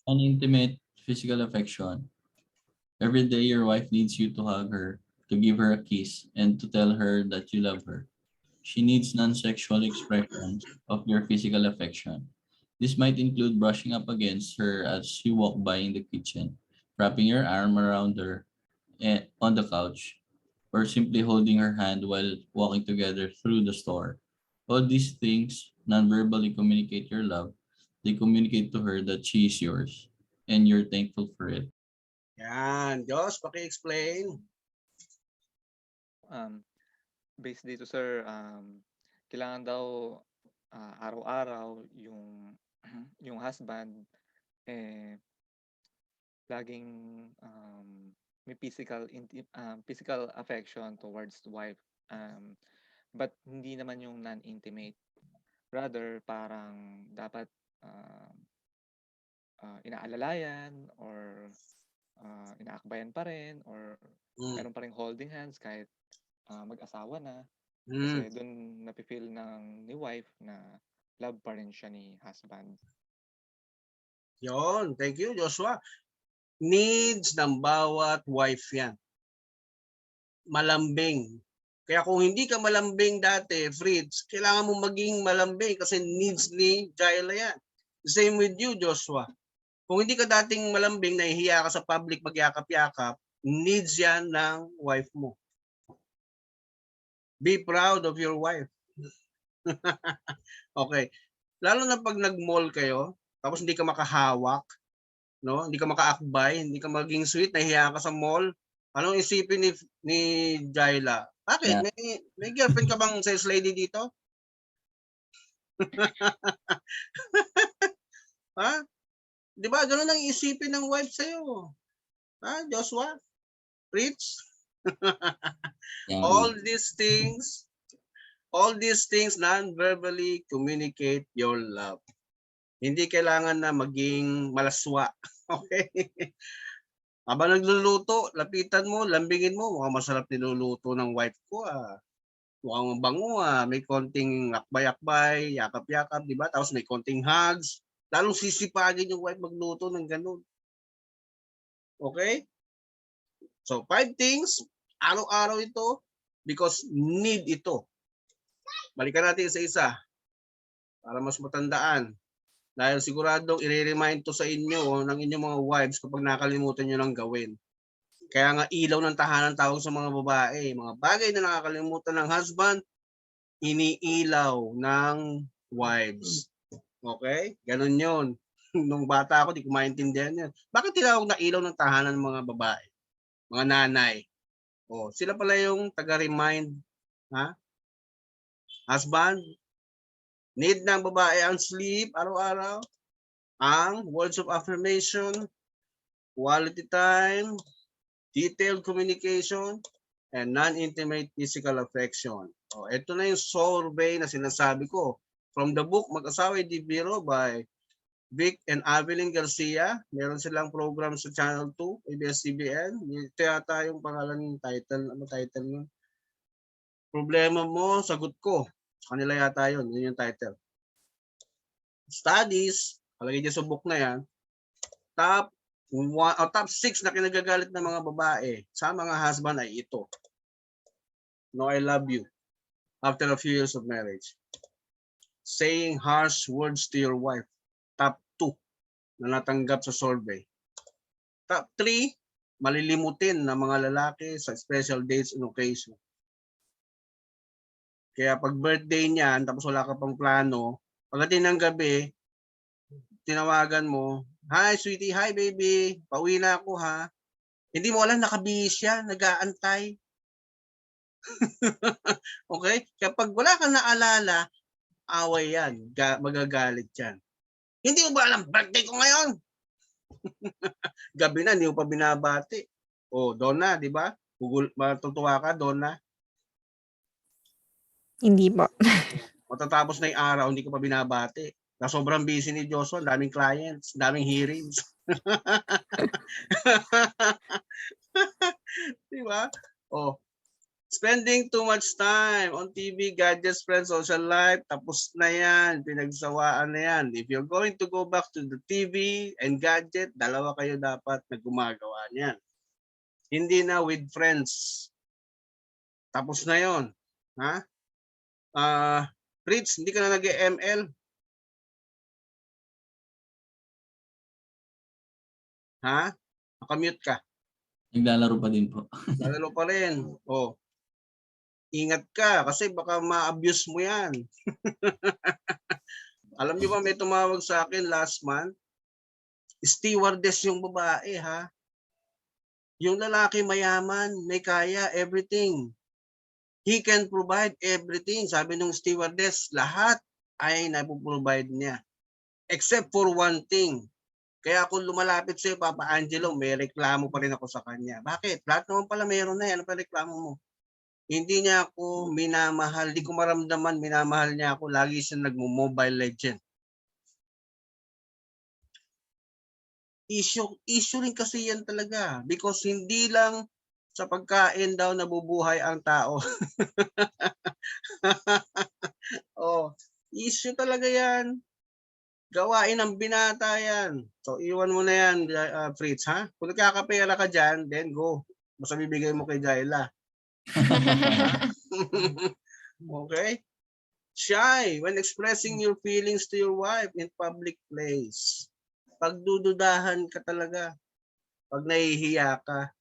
An intimate physical affection. Every day your wife needs you to hug her, to give her a kiss, and to tell her that you love her. She needs non-sexual expressions of your physical affection. This might include brushing up against her as you walk by in the kitchen, wrapping your arm around her on the couch, or simply holding her hand while walking together through the store. All these things non-verbally communicate your love. They communicate to her that she is yours and you're thankful for it. Yan. Josh, paki-explain. Um, Based dito sir, kailangan daw araw-araw yung yung husband eh laging may physical affection towards the wife, but hindi naman yung non-intimate, rather parang dapat um, inaalalayan or inaakbayan pa rin, or Mm. meron pa rin holding hands kahit mag-asawa na, Mm. kasi doon napifeel ni wife na love pa rin siya ni husband. Yon, thank you, Joshua. Needs ng bawat wife yan. Malambing. Kaya kung hindi ka malambing dati, Fritz, kailangan mo maging malambing kasi needs ni Jaila yan. Same with you, Joshua. Kung hindi ka dating malambing, nahihiya ka sa public magyakap-yakap, needs yan ng wife mo. Be proud of your wife. Okay. Lalo na pag nag-mall kayo, tapos hindi ka makahawak, no? Hindi ka makaakbay, hindi ka maging sweet, nahihiya ka sa mall. Anong isipin ni Jaila? Bakit? Yeah. May girlfriend ka bang sales lady dito? Ha? 'Di ba? Ganun ang isipin ng wife sa'yo. Ha, Joshua? Rich? Yeah. All these things non-verbally communicate your love. Hindi kailangan na maging malaswa. Okay? Habang nagluluto, lapitan mo, lambingin mo, mukhang masarap niluluto ng wife ko ah. Mukhang bango ah, may konting akbay-akbay, yakap-yakap, di ba? Tapos may konting hugs. Lalong sisipagin yung wife magluto ng ganun. Okay? So, 5 things, araw-araw ito, because need ito. Balikan natin isa-isa para mas matandaan. Dahil siguradong i-remind to sa inyo ng inyong mga wives kapag nakalimutan nyo lang gawin. Kaya nga ilaw ng tahanan tawag sa mga babae. Mga bagay na nakakalimutan ng husband, iniilaw ng wives. Okay? Ganun yun. Nung bata ako, di ko maintindihan yan. Bakit tinawag na ilaw ng tahanan ng mga babae? Mga nanay. O, sila pala yung taga-remind. Ha? Husband, need ng babae ang sleep araw-araw, ang words of affirmation, quality time, detailed communication, and non-intimate physical affection. O, ito na yung survey na sinasabi ko. From the book, Mag-asawa Di Biro by Vic and Avelyn Garcia. Meron silang program sa Channel 2, ABS-CBN. Ito yata yung pangalan ng title. Ano title nun? Problema mo, sagot ko. Sa kanila yata yun. Yun yung title. Studies, palagay dyan sa book na yan, top 6 na kinagagalit ng mga babae sa mga husband ay ito. No, I love you. After a few years of marriage. Saying harsh words to your wife. Top 2 na natanggap sa survey. Top 3, malilimutin ng mga lalaki sa special dates and occasion. Kaya pag birthday niyan, tapos wala ka pang plano, pagdating ng gabi, tinawagan mo, "Hi sweetie, hi baby, pauwi na ako ha." Hindi mo alam nakabihis siya, nag-aantay. Okay? Kapag wala kang naalala, away yan, magagalit yan. Hindi mo ba alam, birthday ko ngayon? Gabi na, hindi mo pa binabati. O, Donna, di ba? Matutuwa ka, Donna. Hindi po. Matatapos na yung araw, hindi ko pa binabati. Na sobrang busy ni Joshua, daming clients, daming hearings. Di ba? Oh, spending too much time on TV, gadgets, friends, social life, tapos na yan, pinagsawaan na yan. If you're going to go back to the TV and gadget, dalawa kayo dapat na gumagawa niyan. Hindi na with friends. Tapos na yon, ha? Fritz, hindi ka na nag-ML? Ha? Nakamute ka. Naglalaro pa din po. Lalalo pa rin. Oh. Ingat ka kasi baka ma-abuse mo yan. Alam niyo ba may tumawag sa akin last month? Stewardess yung babae ha. Yung lalaki mayaman, may kaya, everything. He can provide everything. Sabi nung stewardess, lahat ay napoprovide niya. Except for one thing. Kaya kung lumalapit sa'yo, Papa Angelo, may reklamo pa rin ako sa kanya. Bakit? Lahat naman pala meron na. Ano pa reklamo mo? Hindi niya ako minamahal. Hindi ko maramdaman minamahal niya ako. Lagi siya nagmo-Mobile Legend. Issue rin kasi yan talaga. Because hindi lang sa pagkain daw nabubuhay ang tao. Oh, issue talaga yan. Gawain ng binata yan. So, iwan mo na yan, Fritz, ha? Kung nagkakapera ka dyan, then go. Basta bibigay mo kay Jaila. Okay? Shy when expressing your feelings to your wife in public place. Pagdududahan ka talaga. Pag nahihiya ka.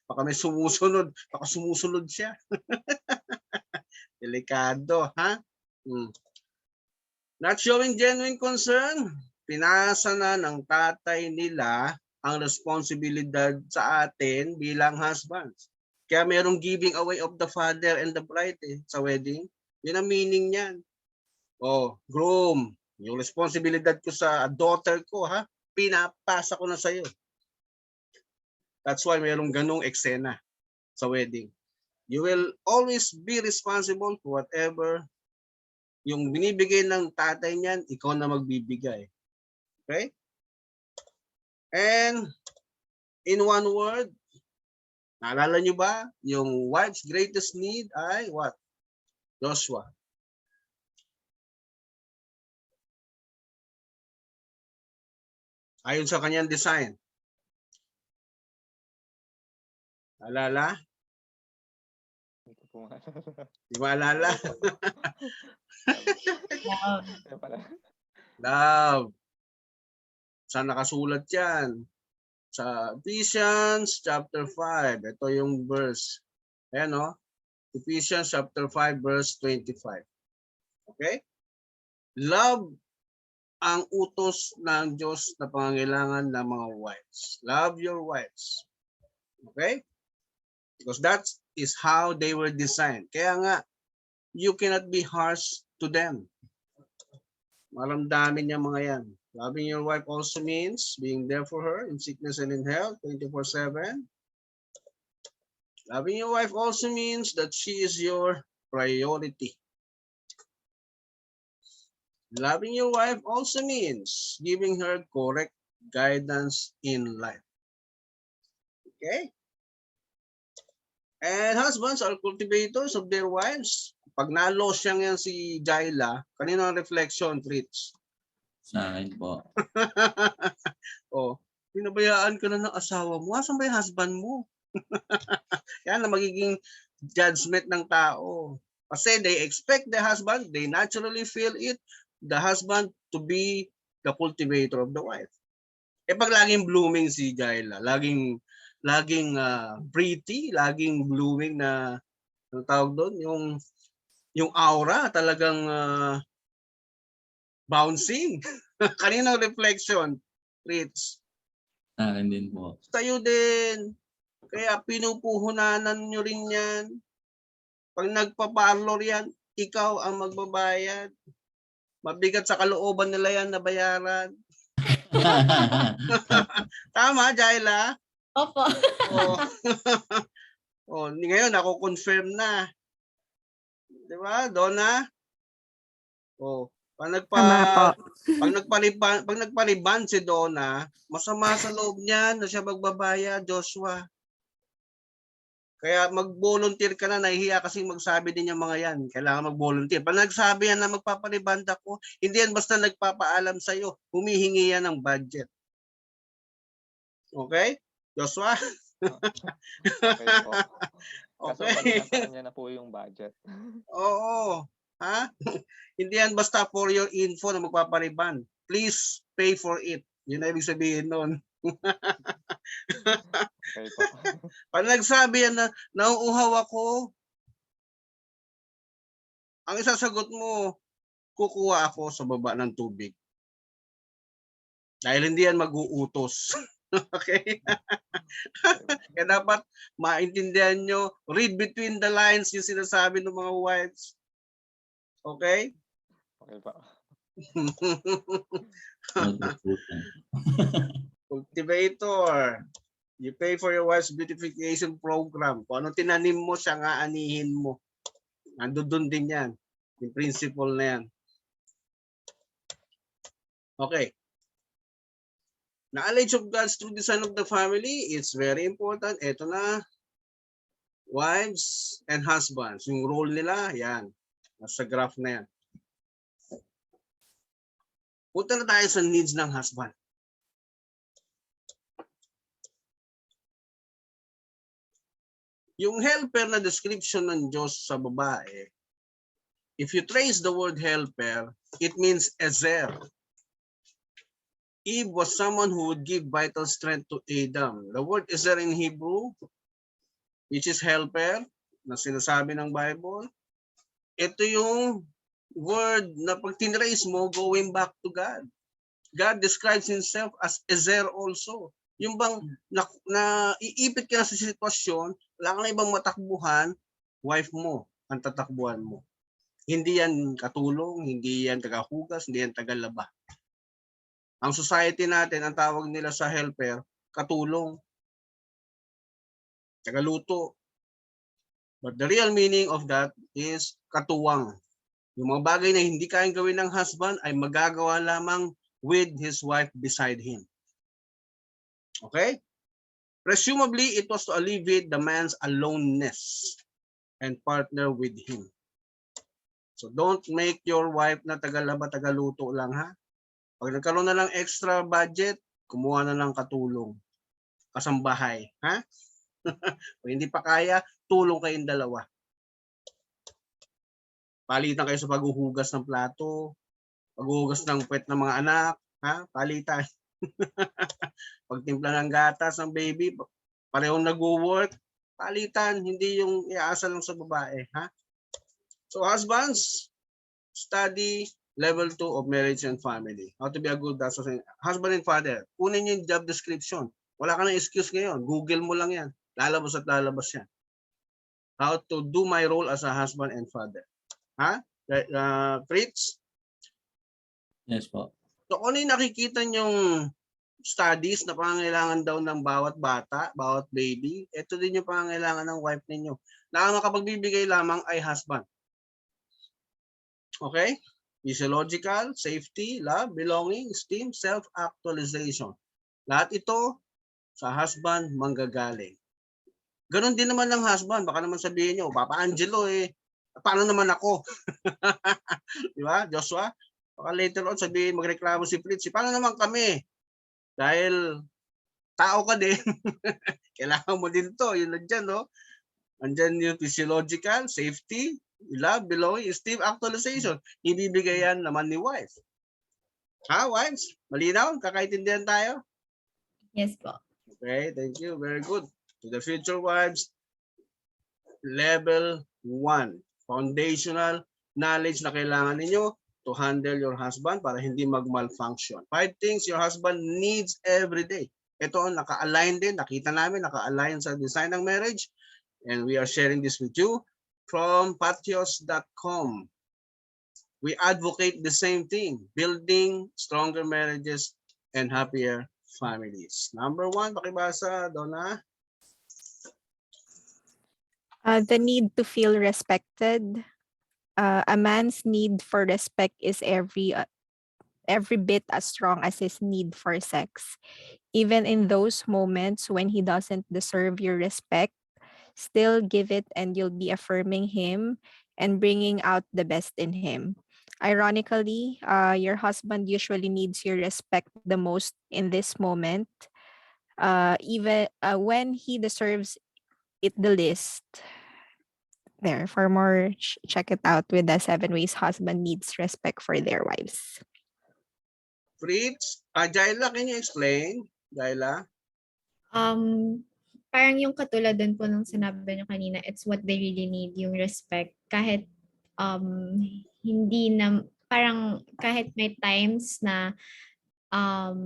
Baka may sumusunod. Baka sumusunod siya. Delikado, ha? Not showing genuine concern. Pinasa na ng tatay nila ang responsibilidad sa atin bilang husbands. Kaya merong giving away of the father and the bride sa wedding. Yun ang meaning niyan. Oh, groom, yung responsibilidad ko sa daughter ko, ha? Pinapasa ko na sa'yo. That's why merong ganong eksena sa wedding. You will always be responsible for whatever yung binibigay ng tatay niyan, ikaw na magbibigay. Okay? And in one word, naalala nyo ba, yung wife's greatest need ay what? Joshua. Ayon sa kanyang design. Alala? Hindi ko po maalala. Di ba alala? Kaya pala. Love. Saan nakasulat yan? Sa Ephesians chapter 5. Ito yung verse. Ayan o. Ephesians chapter 5 verse 25. Okay? Love ang utos ng Diyos na pangangailangan ng mga wives. Love your wives. Okay? Because that is how they were designed. Kaya nga, you cannot be harsh to them. Maramdamin niya mga yan. Loving your wife also means being there for her in sickness and in health 24/7. Loving your wife also means that she is your priority. Loving your wife also means giving her correct guidance in life. Okay? And husbands are cultivators of their wives. Pag na-lost yan si Jaila, kanino ang reflection, Fritz? Sa akin po. Oh, pinabayaan ka na ng asawa mo. Asan ba yung husband mo? Yan ang magiging judgment ng tao. Kasi they expect the husband, they naturally feel it, the husband to be the cultivator of the wife. Eh pag laging blooming si Jaila, laging pretty, laging blooming na ang tawag doon, yung aura talagang bouncing. Kaninong reflection, Fritz? Sa akin din po. Tayo din. Kaya pinupuhunanan nyo rin yan. Pag nagpa-parlor yan, ikaw ang magbabayad. Mabigat sa kalooban nila yan na bayaran. Tama, Jaila? Opo. Oh. Oh, ngayon ako confirm na. 'Di ba, Donna? Oh, Tama po. pag nagpaliban si Donna, masama sa loob niya na siya magbabayad, Joshua. Kaya mag-volunteer ka na, nahihiya kasi magsabi din yung mga yan. Kailangan mag-volunteer. Pag nagsabi yan na magpapalibanda ko, hindi yan basta nagpapaalam sa'yo. Humihingi yan ng budget. Okay? Joshua? Okay po. Kaso Okay? pag nasa kanya na po yung budget. Oo. Ha? Hindi yan basta for your info na magpapariban. Please pay for it. Yun ang ibig sabihin nun. Okay po. Pag nagsabi yan na nauuhaw ako, ang isasagot mo, kukuha ako sa baba ng tubig. Dahil hindi yan mag-uutos. Okay? Kaya dapat maintindihan nyo, read between the lines yung sinasabi ng mga wives. Okay? Okay po. Matutunan. Cultivator. You pay for your wife's beautification program. Kung ano tinanim mo, siya nga anihin mo. Nandun din yan. Yung principle na yan. Okay. Knowledge of God's true design of the family is very important. Ito na. Wives and husbands. Yung role nila, yan. Nasa graph na yan. Punta na tayo sa needs ng husband. Yung helper na description ng Diyos sa babae, if you trace the word helper, it means ezer. Eve was someone who would give vital strength to Adam. The word ezer in Hebrew, which is helper, na sinasabi ng Bible, ito yung word na pag tinrace mo, going back to God. God describes himself as ezer also. Yung bang iipit ka na sa sitwasyon, wala kang ibang matakbuhan, wife mo ang tatakbuhan mo. Hindi yan katulong, hindi yan tagahugas, hindi yan tagalaba. Ang society natin, ang tawag nila sa helper, katulong, tagaluto. But the real meaning of that is katuwang. Yung mga bagay na hindi kayang gawin ng husband ay magagawa lamang with his wife beside him. Okay? Presumably, it was to alleviate the man's aloneness and partner with him. So don't make your wife na tagalaba, tagaluto lang ha. Pag nagkaroon na lang extra budget, kumuha na lang katulong. Kasambahay. Ha? Kung hindi pa kaya, tulong kayong dalawa. Palitan kayo sa paghuhugas ng plato, paghuhugas ng puwet ng mga anak, ha? Palitan. Pagtimpla ng gatas ng baby, parehong nag-work, palitan, hindi yung iaasa lang sa babae, ha? So husbands, study level 2 of marriage and family. How to be a good husband and father. Kunin yung job description. Wala ka na excuse ngayon. Google mo lang yan. Lalabas at lalabas yan. How to do my role as a husband and father. Ha? Fritz? Yes po. So kung ano yung nakikita nyong studies na pangangailangan daw ng bawat bata, bawat baby, ito din yung pangangailangan ng wife ninyo. Na ang makapagbibigay lamang ay husband. Okay? Physiological, safety, love, belonging, esteem, self-actualization. Lahat ito sa husband manggagaling. Ganon din naman ng husband. Baka naman sabihin nyo, Papa Angelo paano naman ako? Di ba, Joshua? Baka later on sabihin, magreklamo si Fritz, paano naman kami? Dahil tao ka din. Kailangan mo din to. Yun lang dyan, no? Andyan yung physiological, safety, love, belonging, esteem, actualization. Ibibigay yan naman ni wife. Ha, wives? Malinaw? Kakaintindihan tayo? Yes po. Okay, thank you. Very good. To the future wives, level 1. Foundational knowledge na kailangan ninyo to handle your husband para hindi mag-malfunction. 5 things your husband needs every day. Ito, naka-align din. Nakita namin, naka-align sa design ng marriage. And we are sharing this with you from patios.com. We advocate the same thing, building stronger marriages and happier families. Number 1, pakibasa, Donna. The need to feel respected. A man's need for respect is every bit as strong as his need for sex. Even in those moments when he doesn't deserve your respect, still give it and you'll be affirming him and bringing out the best in him. Ironically, your husband usually needs your respect the most in this moment, even when he deserves it the least. There, for more, check it out with the 7 ways husband needs respect for their wives. Fritz, Jaila, can you explain? Jaila? Parang yung katulad din po ng sinabi niyo kanina, it's what they really need, yung respect. Kahit hindi na, parang kahit may times na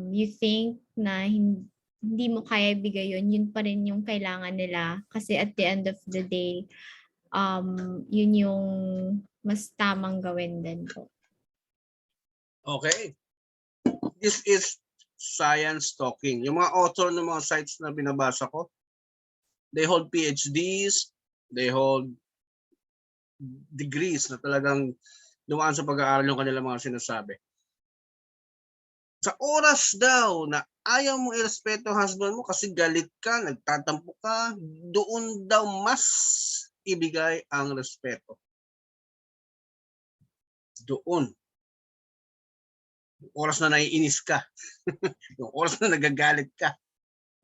you think na hindi mo kaya ibigay yun, yun pa rin yung kailangan nila. Kasi at the end of the day, yun yung mas tamang gawin din po. Okay. This is science talking. Yung mga author ng mga sites na binabasa ko, they hold PhDs, they hold degrees na talagang dumaan sa pag-aaral yung kanilang mga sinasabi. Sa oras daw na ayaw mong irespeto ang husband mo kasi galit ka, nagtatampo ka, doon daw mas ibigay ang respeto. Doon. Yung oras na naiinis ka. Yung oras na nagagalit ka.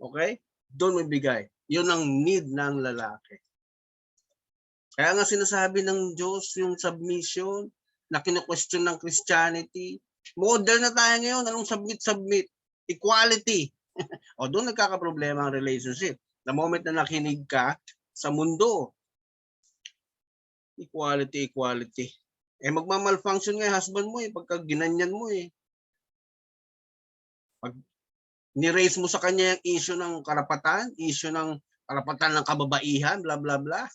Okay? Doon mo ibigay. Yun ang need ng lalaki. Kaya nga sinasabi ng Diyos yung submission na kinu-question ng Christianity. Modern na tayo ngayon. Anong submit? Equality. O doon nagkakaproblema ang relationship. The moment na nakinig ka sa mundo, equality. Magmamalfunction nga yung husband mo pagka ginanyan mo Pag ni-raise mo sa kanya yung issue ng karapatan, issue ng karapatan ng kababaihan, bla bla bla.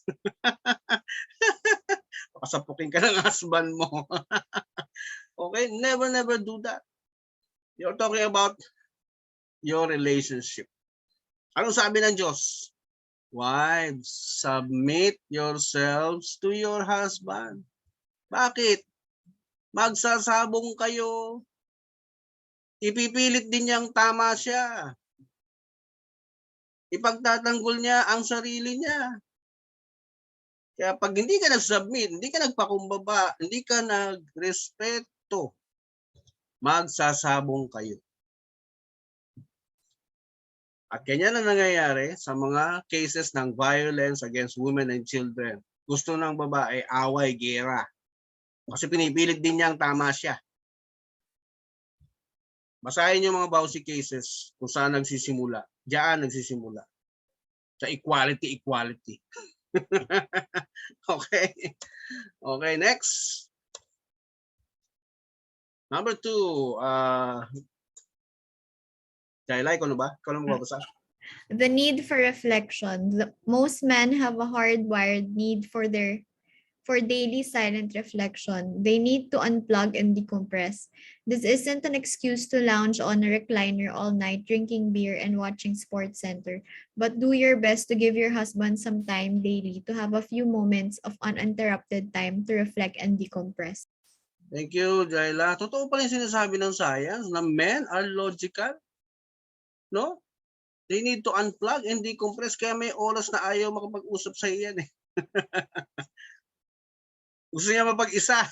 Pasapukin ka ng husband mo. Okay? Never do that. You're talking about your relationship. Anong sabi ng Diyos? Wives, submit yourselves to your husband. Bakit? Magsasabong kayo. Ipipilit din niyang tama siya. Ipagtatanggol niya ang sarili niya. Kaya pag hindi ka nag-submit, hindi ka nagpakumbaba, hindi ka nagrespeto, magsasabong kayo. At ganyan ang nangyayari sa mga cases ng violence against women and children. Gusto ng babae, away, gera. Kasi pinipilit din niyang tama siya. Basahin yung mga Bausi cases kung saan nagsisimula. Diyan nagsisimula. Sa equality. Okay. Okay, next. Number 2. Jaila, ikaw na ba? Ikaw na magbabasa? The need for reflection. Most men have a hardwired need for daily silent reflection. They need to unplug and decompress. This isn't an excuse to lounge on a recliner all night drinking beer and watching Sports Center, but do your best to give your husband some time daily to have a few moments of uninterrupted time to reflect and decompress. Thank you, Jaila. Totoo pa rin sinasabi ng science na men are logical. No? They need to unplug and decompress. Kaya may oras na ayaw makapag-usap sa iyan Gusto niya mapag-isa.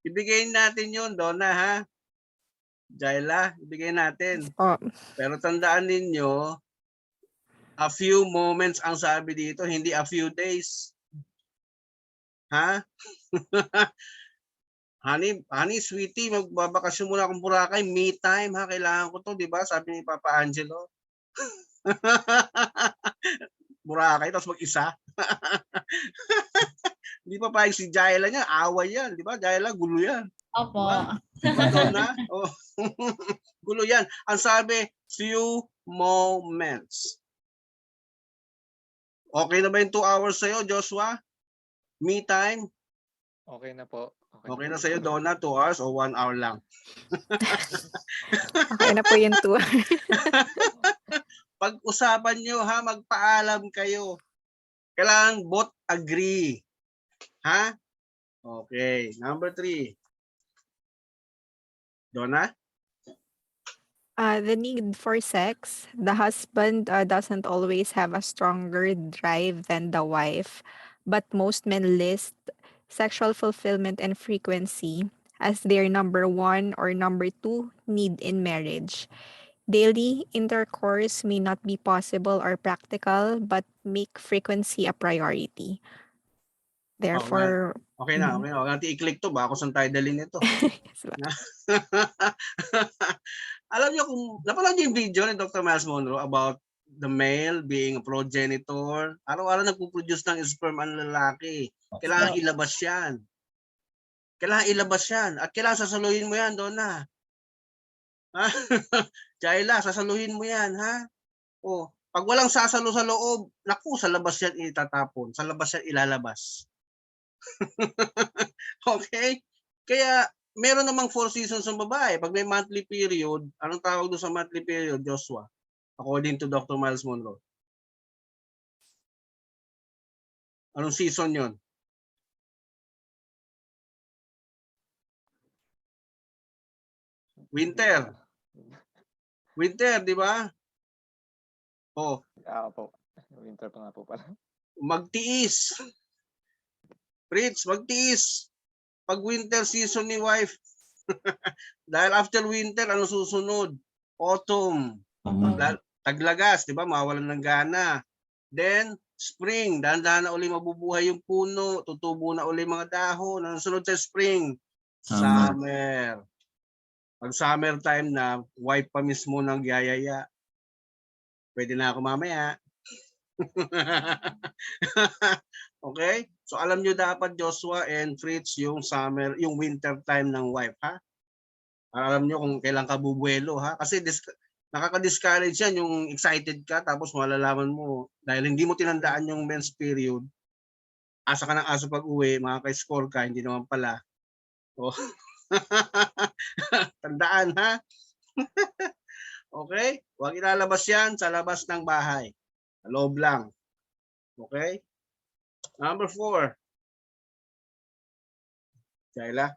Ibigay natin yun, Donna, ha? Jaila, ibigay natin. Oh, Pero tandaan ninyo, a few moments ang sabi dito, hindi a few days. Ha? honey, sweetie, magbabakasyon muna akong Boracay. Me time, ha? Kailangan ko to, di ba? Sabi ni Papa Angelo. Boracay, tapos mag-isa. Hindi pa payag si Jaila niya, away yan, di ba? Jaila, gulo yan. Opo. Diba, Donna? Oh. Gulo yan. Ang sabi, few moments. Okay na ba yung 2 hours sa'yo, Joshua? Me time? Okay na po. Okay na sa'yo, Donna? 2 hours o 1 hour lang? okay na po yung 2. Pag-usapan nyo, ha? Magpaalam kayo. Kailangan both agree. Ha? Okay. Number 3. Donna? The need for sex. The husband doesn't always have a stronger drive than the wife, but most men list sexual fulfillment and frequency as their number 1 or number 2 need in marriage. Daily intercourse may not be possible or practical, but make frequency a priority. Therefore, Okay na, okay na. Huwag natin i-click to. Baka kung saan tayo dalhin ito. yes ba? Alam niyo kung napanood niyo yung video ni Dr. Miles Monroe about the male being a progenitor. Araw-araw nagpo-produce ng sperm ang lalaki. Kailangan ilabas yan. Kailangan ilabas yan. At kailangan sasaluhin mo yan, Donna. Ha? Jaila, sasaluhin mo yan, ha? O, pag walang sasalo sa loob, naku, sa labas yan itatapon. Sa labas yan ilalabas. Okay? Kaya, meron namang 4 seasons ng babae. Pag may monthly period, anong tawag doon sa monthly period, Joshua? According to Dr. Miles Monroe. Anong season yon? Winter. Winter, di ba? Oh, Po. Winter pa nga po pala. magtiis. Fritz, magtiis. Pag winter season ni wife. Dahil after winter, ano susunod? Autumn. Taglagas, di ba? Mawalan ng gana. Then, spring. Dahan-dahan na uli mabubuhay yung puno. Tutubo na uli mga dahon. Ano sunod sa spring? Summer. Pag summer time na, wife pa mismo ng yayaya. Pwede na ako mamaya. Okay? So alam nyo dapat, Joshua and Fritz, yung summer, yung winter time ng wife, ha? Alam nyo kung kailan ka bubuelo, ha? Kasi nakaka-discourage yan, yung excited ka, tapos malalaman mo, dahil hindi mo tinandaan yung men's period, asa ka ng asa pag uwi, makaka-score ka, hindi naman pala. Oh. Tandaan, ha? Okay? Huwag ilalabas yan sa labas ng bahay. Sa loob lang. Okay? Number 4. Jaila?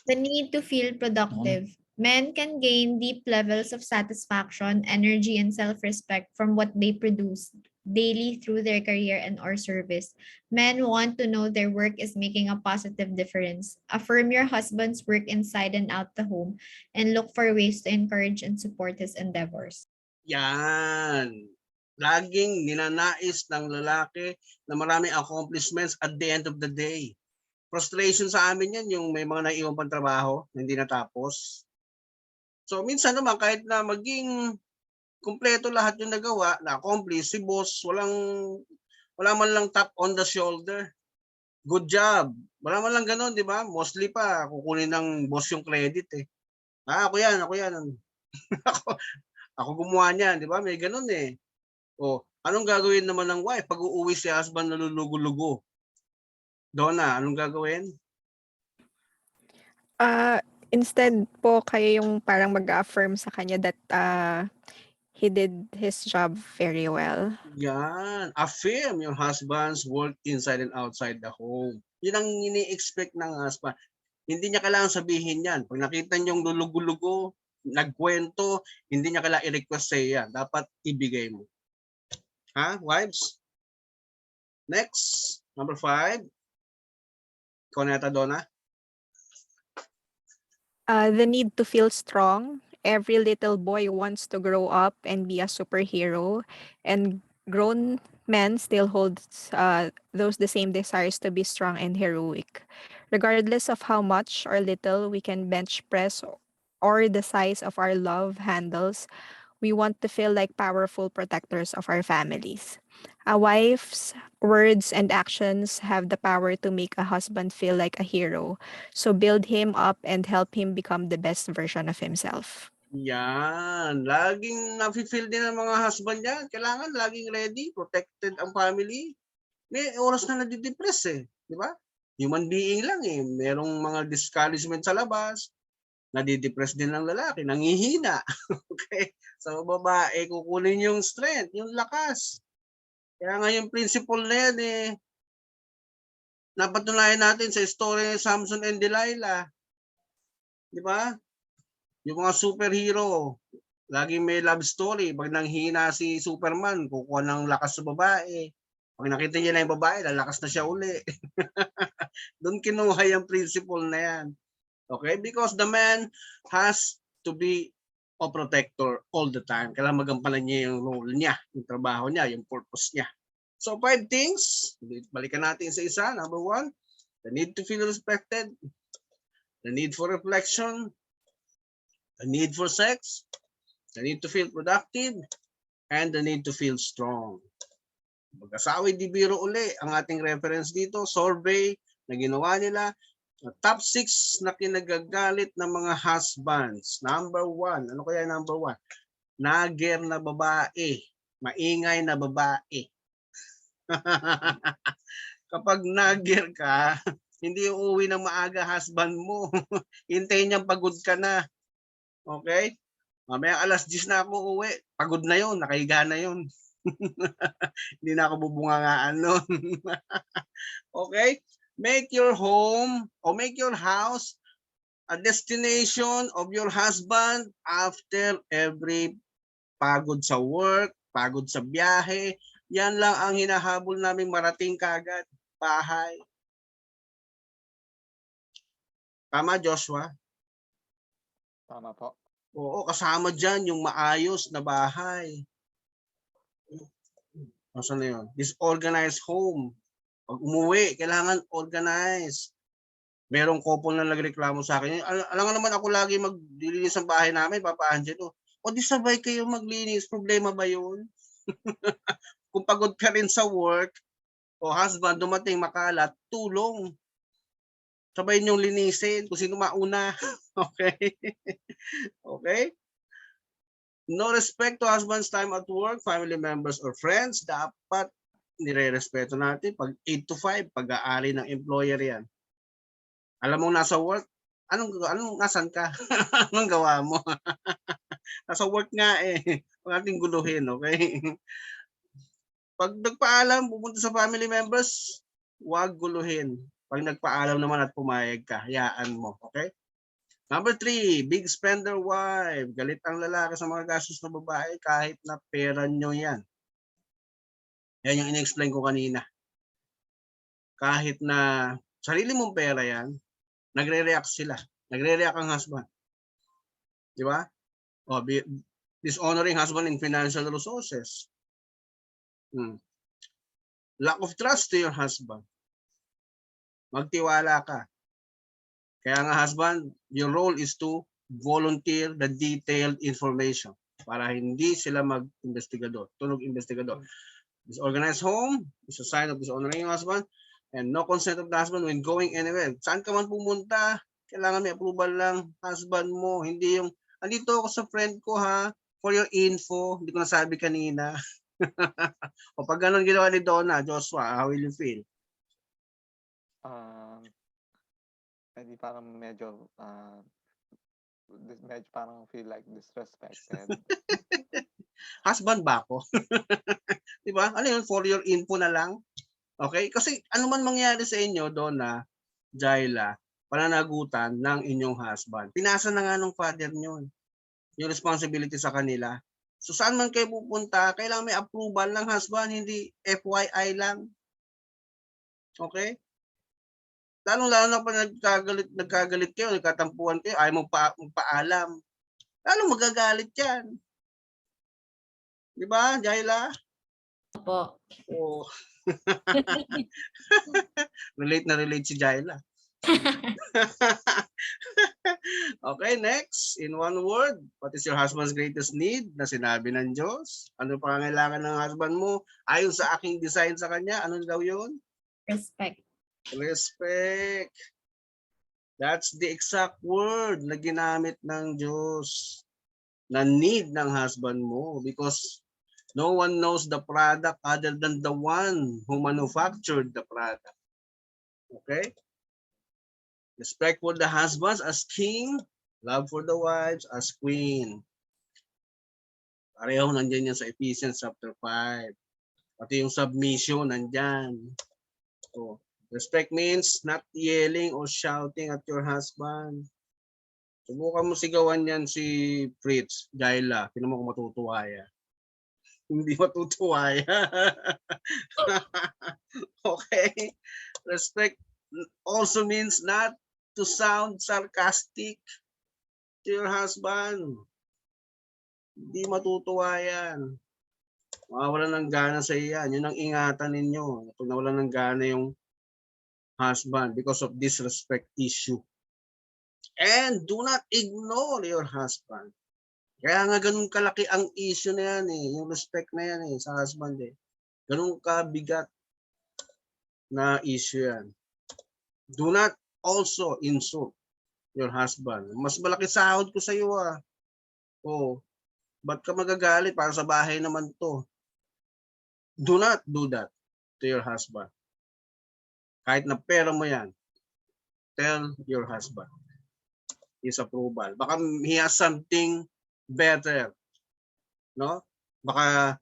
The need to feel productive. Men can gain deep levels of satisfaction, energy, and self-respect from what they produce daily through their career and or service. Men want to know their work is making a positive difference. Affirm your husband's work inside and out the home and look for ways to encourage and support his endeavors. Yan. Laging ninanais ng lalaki na maraming accomplishments at the end of the day. Frustration sa amin yan, yung may mga naiwan pang trabaho na hindi natapos. So minsan naman kahit na maging kumpleto lahat yung nagawa, na-accomplish, si boss, wala man lang tap on the shoulder. Good job. Wala man lang ganun, di ba? Mostly pa, kukunin ng boss yung credit eh. Ako yan. ako gumawa niyan, di ba? May ganun eh. O, anong gagawin naman ng wife pag uuwi si husband na lulugo-lugo? Donna, anong gagawin? Instead po kayo yung parang mag-affirm sa kanya that he did his job very well. Yan. Affirm your husband's work inside and outside the home. Yun ang ini-expect ng husband. Hindi niya kailangan sabihin yan. Pag nakita niyong lulugo-lugo, nagkwento, hindi niya kailangan i-request sa'yo yan. Dapat ibigay mo. Ha, wives? Next, number 5. Ikaw na yata, Donna. The need to feel strong. Every little boy wants to grow up and be a superhero, and grown men still hold those the same desires to be strong and heroic. Regardless of how much or little we can bench press or the size of our love handles, we want to feel like powerful protectors of our families. A wife's words and actions have the power to make a husband feel like a hero. So build him up and help him become the best version of himself. Yan. Laging nafe-feel din ng mga husband yan. Kailangan laging ready, protected ang family. May oras na nadidepress eh. Di ba? Human being lang eh. Merong mga discouragement sa labas. Nadidepress din ng lalaki. Nangihina. Okay? Sa babae, kukunin yung strength, yung lakas. Kaya nga yung principle na yan eh. Napatunayan natin sa story ni Samson and Delilah. Di ba? Yung mga superhero, laging may love story. Pag nanghina si Superman, kukuha ng lakas sa babae. Pag nakita niya na yung babae, lalakas na siya uli. Doon kinuha yung principle na yan. Okay? Because the man has to be o protector all the time. Kailangan magampanan niya yung role niya, yung trabaho niya, yung purpose niya. So 5 things, balikan natin sa isa. Number 1, the need to feel respected, the need for reflection, the need for sex, the need to feel productive, and the need to feel strong. Mag-asawa di biro uli ang ating reference dito, survey na ginawa nila. Top 6 na kinagagalit ng mga husbands. Number 1, ano kaya number 1? Nager na babae, maingay na babae. Kapag nager ka, hindi uuwi ng maaga husband mo. Hintayin niyang pagod ka na. Okay? Mamaya alas 10 na ako uwi. Pagod na yun, nakahiga na yun. Hindi na ako bubungangaan nun. Okay? Make your home or make your house a destination of your husband after every pagod sa work, pagod sa biyahe. Yan lang ang hinahabol naming marating kagad. Bahay. Tama, Joshua? Tama po. Oo, kasama dyan yung maayos na bahay. Nasaan na yun? Disorganized home. Pag umuwi, kailangan organized. Merong couple na nagreklamo sa akin. Alam nga naman ako lagi maglilinis ng bahay namin, Papa Angelo. O di sabay kayo maglinis. Problema ba yun? Kung pagod ka rin sa work, o husband, dumating makalat, tulong. Sabay niyong linisin kung sino mauna. Okay? Okay? No respect to husband's time at work, family members or friends. Dapat nire-respeto natin. Pag 8 to 5, pag-aari ng employer yan. Alam mo nasa work, anong nasan ka? Anong gawa mo? Nasa work nga eh. Huwag nating guluhin, okay? Pag nagpaalam, pupunta sa family members, huwag guluhin. Pag nagpaalam naman at pumayag ka, hayaan mo, okay? Number 3, big spender wife. Galit ang lalaki sa mga gastos ng babae kahit na pera nyo yan. Yan yung in-explain ko kanina. Kahit na sarili mong pera yan, nagre-react sila. Nagre-react ang husband. Di ba? O, dishonoring husband in financial resources. Lack of trust to your husband. Magtiwala ka. Kaya nga husband, your role is to volunteer the detailed information para hindi sila mag-investigador, tunog investigador. Disorganized home is a sign of dishonoring your husband and no consent of the husband when going anywhere. Saan ka man pumunta, kailangan may approval lang husband mo. Hindi yung, andito ako sa friend ko ha, for your info, hindi ko nasabi kanina. O pag ganun ginawa ni Donna, Joshua, how will you feel? Hindi parang medyo parang feel like disrespected. Husband ba ako? Di ba? Ano yun? For your info na lang? Okay? Kasi ano man mangyari sa inyo, Donna, Jaila, pananagutan ng inyong husband. Pinasa na nga ng father nyo yung responsibility sa kanila. So saan man kayo pupunta, kailangan may approval ng husband, hindi FYI lang. Okay? Lalong-lalo na pa nagkagalit kayo, nagkatampuhan kayo, ayaw magpaalam. Lalong magagalit yan. Di ba, Jaila? Opo. Oh. Relate na relate si Jaila. Okay, next. In one word, what is your husband's greatest need na sinabi ng Diyos? Ano pangangailangan ng husband mo? Ayon sa aking design sa kanya, ano daw yun? Respect. Respect. That's the exact word na ginamit ng Diyos na need ng husband mo because no one knows the product other than the one who manufactured the product. Okay? Respect for the husbands as king, love for the wives as queen. Pareho nandyan yan sa Ephesians chapter 5. Pati yung submission nandyan. So, respect means not yelling or shouting at your husband. Subukan mo sigawan yan si Fritz, Jaila. Tinan mo kung matutuwa yan. Hindi matutuwa yan. Okay? Respect also means not to sound sarcastic to your husband. Hindi matutuwa yan. Mawawalan ng gana sa iyan. Yun ang ingatan ninyo. Pag nawalan ng gana yung husband because of disrespect issue. And do not ignore your husband. Kaya nga ganun kalaki ang issue na yan eh. Yung respect na yan eh sa husband eh. Ganun kabigat na issue yan. Do not also insult your husband. Mas malaki sahod ko sa iyo ah. Oh, ba't ka magagalit? Para sa bahay naman to. Do not do that to your husband. Kahit na pera mo yan, tell your husband his approval. Baka he has something better. No? Baka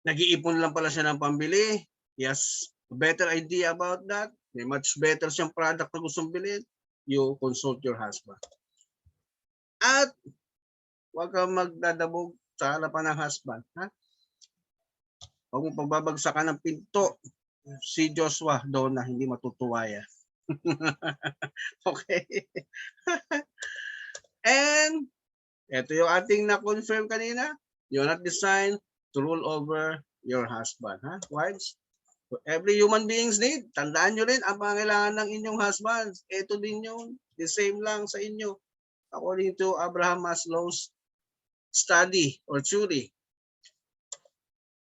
nag-iipon lang pala siya ng pambili. He has a better idea about that. May much better siyang product na gustong bilhin. You consult your husband. At huwag kang magdadabog sa harapan ng husband. Ha? Huwag mo pagbabagsakan ng pinto. Si Joshua doon na hindi matutuwa yan. Okay. And ito yung ating na-confirm kanina. You're not designed to rule over your husband. Ha? Wives? So every human being's need. Tandaan nyo rin ang pangailangan ng inyong husbands. Ito din yun. The same lang sa inyo. According to Abraham Maslow's study or theory.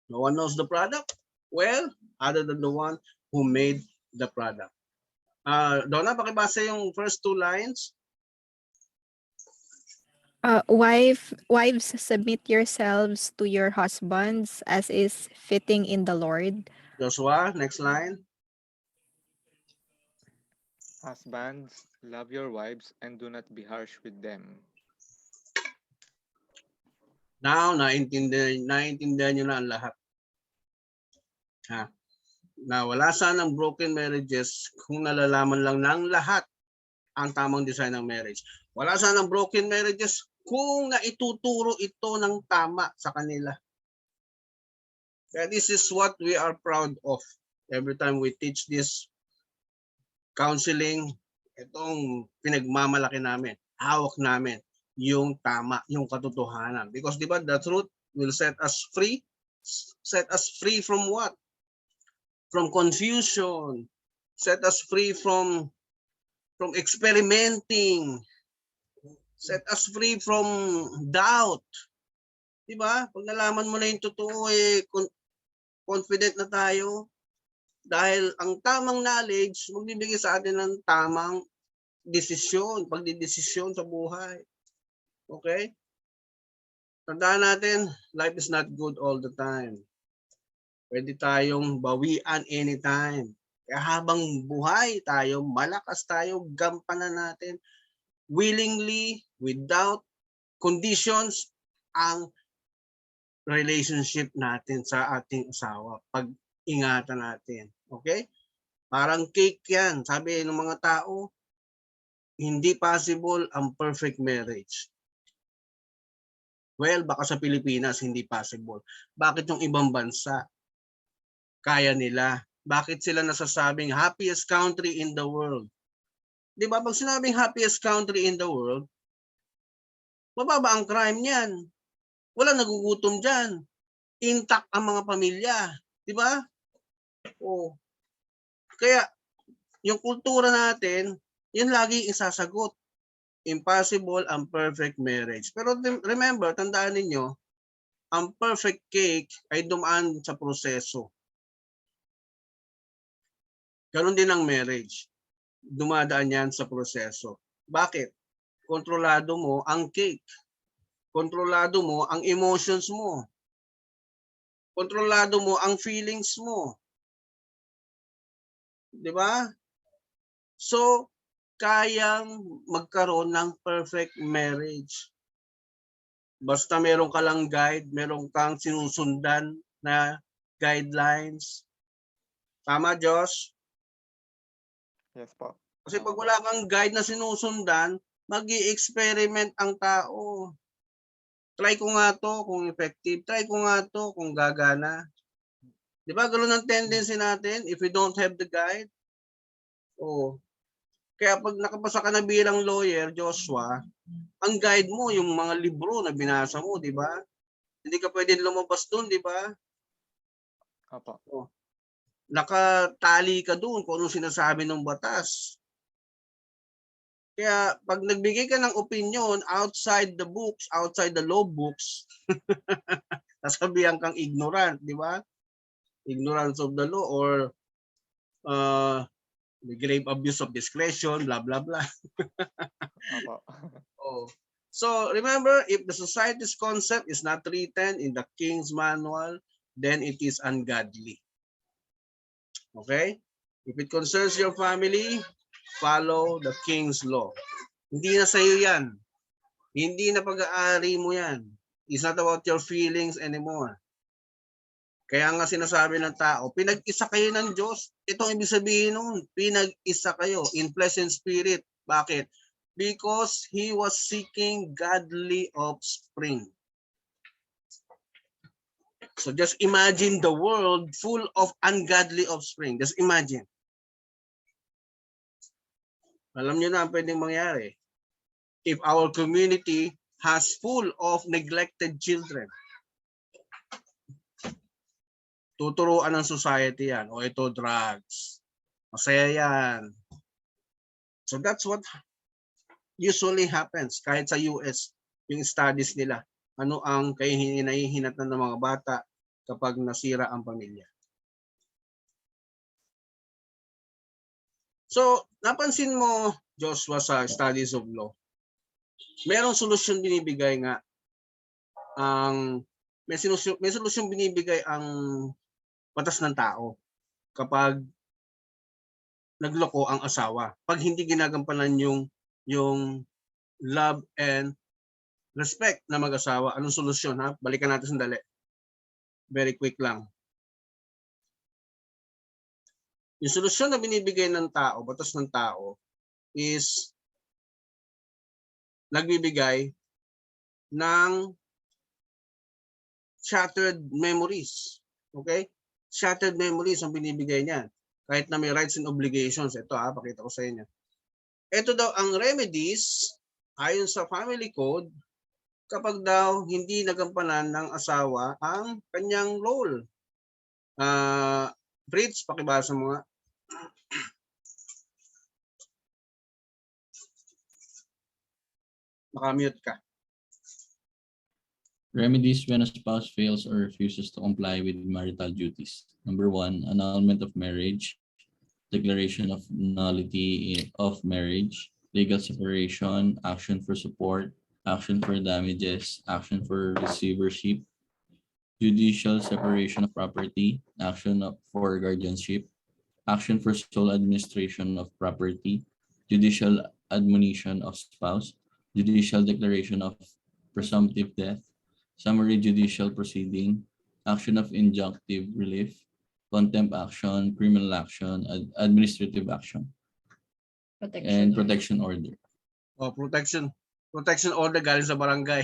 No one knows the product well other than the one who made the product. Donna, pakibasa yung first two lines. Wives, submit yourselves to your husbands as is fitting in the Lord. Joshua, next line. Husbands, love your wives and do not be harsh with them. Now, naintindihan nyo na ang lahat. Ha? Na wala sanang broken marriages kung nalalaman lang ng lahat ang tamang design ng marriage. Wala sanang broken marriages kung naituturo ito ng tama sa kanila. Kaya this is what we are proud of. Every time we teach this counseling, itong pinagmamalaki namin, hawak namin yung tama, yung katotohanan. Because di ba, the truth will set us free. Set us free from what? From confusion. Set us free from experimenting. Set us free from doubt. Di ba? Pag nalaman mo na yung totoo, confident na tayo. Dahil ang tamang knowledge, magbibigay sa atin ng tamang desisyon, pagdidesisyon sa buhay. Okay? Tandaan natin, life is not good all the time. Pwede tayong bawian anytime. Kaya habang buhay tayo, malakas tayo, gampanan natin willingly, without conditions, ang relationship natin sa ating asawa. Pag-ingatan natin. Okay? Parang cake yan. Sabi ng mga tao, hindi possible ang perfect marriage. Well, baka sa Pilipinas hindi possible. Bakit yung ibang bansa kaya nila? Bakit sila nasasabing happiest country in the world? Di ba? Pag sinabing happiest country in the world, mababa ang crime niyan. Wala nagugutom dyan. Intact ang mga pamilya. Di ba? Oh. Kaya, yung kultura natin, yun lagi isasagot. Impossible ang perfect marriage. Pero remember, tandaan ninyo, ang perfect cake ay dumaan sa proseso. Ganon din ang marriage. Dumadaan yan sa proseso. Bakit? Kontrolado mo ang cake. Kontrolado mo ang emotions mo. Kontrolado mo ang feelings mo. Di ba? So, kayang magkaroon ng perfect marriage. Basta meron ka lang guide, meron kang sinusundan na guidelines. Tama, Josh? Yes po. Kasi pag wala kang guide na sinusundan, mag-i-experiment ang tao. Try ko nga to kung effective. Try ko nga to kung gagana. Di ba? Ganoon ang tendency natin if we don't have the guide. Oh. Kaya pag nakapasa ka na bilang lawyer, Joshua, ang guide mo yung mga libro na binasa mo, di ba? Hindi ka pwedeng lumabas doon, di ba? Opo. Nakatali ka doon kung anong sinasabi ng batas. Kaya pag nagbigay ka ng opinion outside the books, outside the law books, nasabihan kang ignorant, di ba? Ignorance of the law or the grave abuse of discretion, blah, blah, blah. Opo. Oh. So remember, if the society's concept is not written in the King's Manual, then it is ungodly. Okay? If it concerns your family, follow the King's law. Hindi na sa'yo yan. Hindi na pag-aari mo yan. It's not about your feelings anymore. Kaya nga sinasabi ng tao, pinag-isa kayo ng Diyos. Ito ang ibig sabihin nun, pinag-isa kayo in flesh and spirit. Bakit? Because he was seeking godly offspring. So just imagine the world full of ungodly offspring. Just imagine. Alam niyo na ang pwedeng mangyari. If our community has full of neglected children. Tuturuan ng society yan. O ito, drugs. Masaya yan. So that's what usually happens kahit sa US, yung studies nila. Ano ang kahihinatan ng mga bata kapag nasira ang pamilya. So, napansin mo, Joshua, sa studies of law, merong solusyon binibigay nga may solusyon binibigay ang batas ng tao kapag nagloko ang asawa. Pag hindi ginagampanan yung love and respect na mag-asawa, anong solusyon, ha? Balikan natin sandali. Very quick lang. Yung solusyon na binibigay ng tao, batas ng tao, is nagbibigay ng shattered memories. Okay? Shattered memories ang binibigay niya. Kahit na may rights and obligations. Ito, pakita ko sa inyo. Ito daw ang remedies ayon sa family code kapag daw hindi nagampanan ng asawa ang kanyang role. Fritz, pakibasa mo nga. Makamute ka. Remedies when a spouse fails or refuses to comply with marital duties. Number 1, annulment of marriage, declaration of nullity of marriage, legal separation, action for support, action for damages, action for receivership, judicial separation of property, action for guardianship, action for sole administration of property, judicial admonition of spouse, judicial declaration of presumptive death, summary judicial proceeding, action of injunctive relief, contempt action, criminal action, administrative action, and protection order. Oh, protection order galing sa barangay.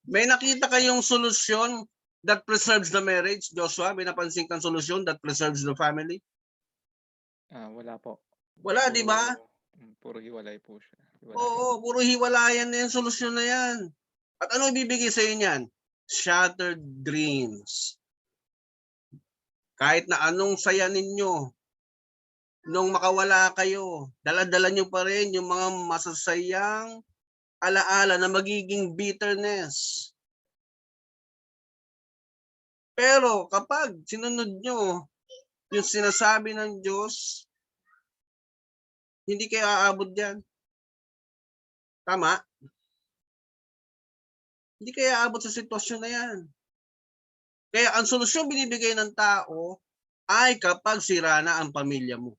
May nakita kayong solusyon that preserves the marriage, Joshua? May napansin kang solusyon that preserves the family? Wala po. Wala, di ba? Puro hiwalay po siya. Oo, puro hiwalayan na yung solusyon na yan. At ano ibibigay sa inyo yan? Shattered dreams. Kahit na anong saya ninyo, nung makawala kayo, dala-dala nyo pa rin yung mga masasayang alaala na magiging bitterness. Pero kapag sinunod nyo yung sinasabi ng Diyos, hindi kayo aabot diyan. Tama? Hindi kayo aabot sa sitwasyon na yan. Kaya ang solusyon binibigay ng tao ay kapag sira na ang pamilya mo.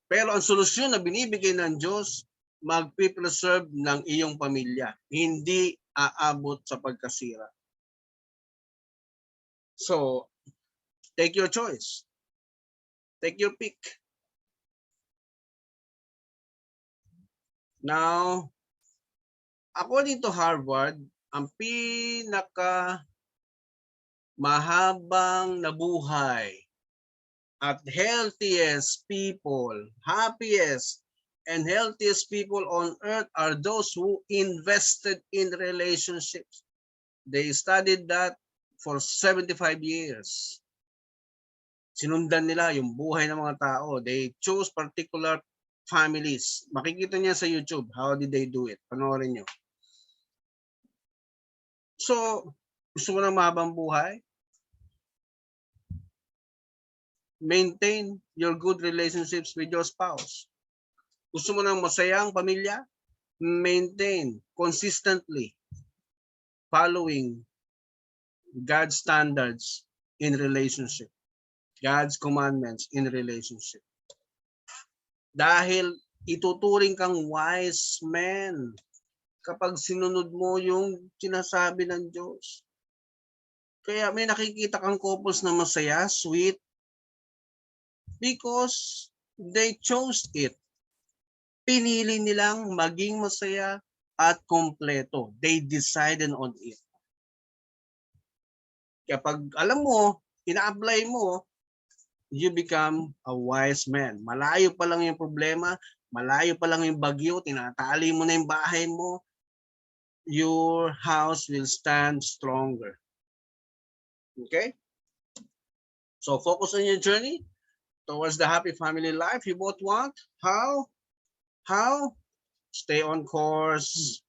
Pero ang solusyon na binibigay ng Diyos, magpipreserve ng iyong pamilya. Hindi aabot sa pagkasira. So, take your choice. Take your pick. Now, according to Harvard, ang pinaka mahabang nabuhay at healthiest people, happiest and healthiest people on earth are those who invested in relationships. They studied that for 75 years. Sinundan nila yung buhay ng mga tao. They chose particular families. Makikita niya sa YouTube, how did they do it? Panoorin nyo. So, gusto mo ng mahabang buhay? Maintain your good relationships with your spouse. Gusto mo ng masayang pamilya? Maintain consistently following God's standards in relationship. God's commandments in relationship. Dahil ituturing kang wise man kapag sinunod mo yung sinasabi ng Diyos. Kaya may nakikita kang couples na masaya, sweet, because they chose it. Pinili nilang maging masaya at kompleto. They decided on it. Kapag alam mo, ina-apply mo, you become a wise man. Malayo pa lang yung problema, malayo pa lang yung bagyo, tinatali mo na yung bahay mo, your house will stand stronger. Okay? So focus on your journey towards the happy family life you both want. How? Stay on course.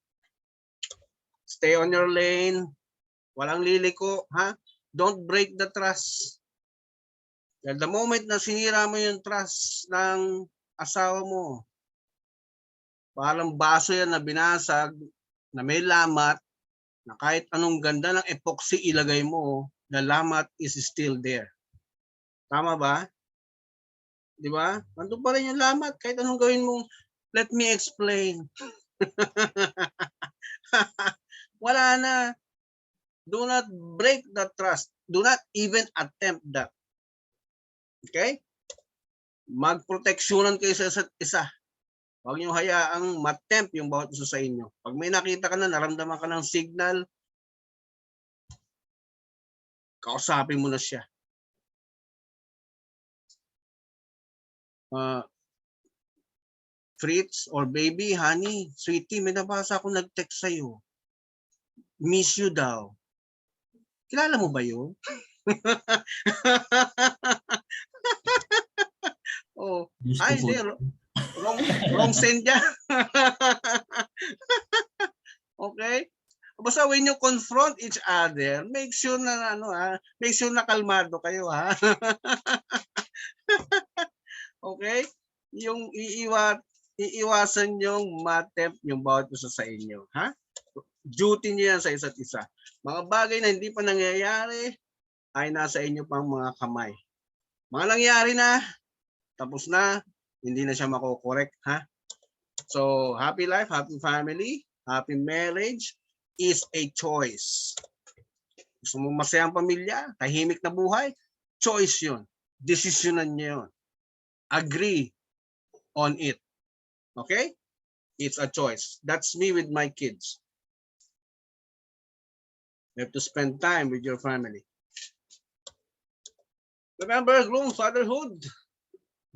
Stay on your lane. Walang liliko, ha? Don't break the trust. Dahil the moment na sinira mo yung trust ng asawa mo, parang baso yan na binasag, na may lamat, na kahit anong ganda ng epoxy ilagay mo, the lamat is still there. Tama ba? Di ba? Nandun pa rin yung lamat, kahit anong gawin mo. Let me explain. Wala na. Do not break the trust. Do not even attempt that. Okay? Magproteksyonan kayo sa isa't isa. Huwag niyo hayaang matempt yung bawat isa sa inyo. Pag may nakita ka na, naramdaman ka ng signal, kausapin mo na siya. Fritz or baby, honey, sweetie, may nabasa ako nag-text sa'yo. Miss you daw. Kilala mo ba yun? Oh, Gusto ay, po. hindi. Wrong send yan. Okay? Basta when you confront each other, make sure na make sure na kalmado kayo, ha. Okay? Yung iiwasan yung matempt yung bawat isa sa inyo, ha? Duty niyo yan sa isa't isa. Mga bagay na hindi pa nangyayari ay nasa inyo pang mga kamay. Mga nangyari na, tapos na, hindi na siya mako-correct, ha? So, happy life, happy family, happy marriage is a choice. Gusto mo masayang pamilya, tahimik na buhay, choice yun. Desisyonan niyo yun. Agree on it. Okay? It's a choice. That's me with my kids. You have to spend time with your family. Remember, Gloom Fatherhood.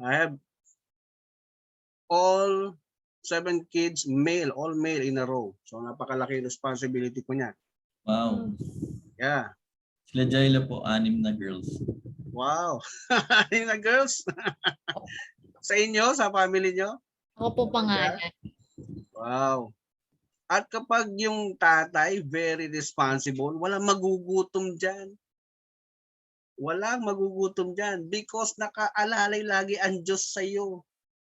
I have all 7 kids, male, all male in a row. So napakalaki responsibility ko niya. Wow. Yeah. Sila Jaila po, 6 na girls. Wow. Yung na girls. Sa inyo, sa family nyo? Ako po pangalan. Wow. At kapag yung tatay very responsible, walang magugutom dyan. Walang magugutom dyan because nakaalalay lagi ang Diyos sa iyo.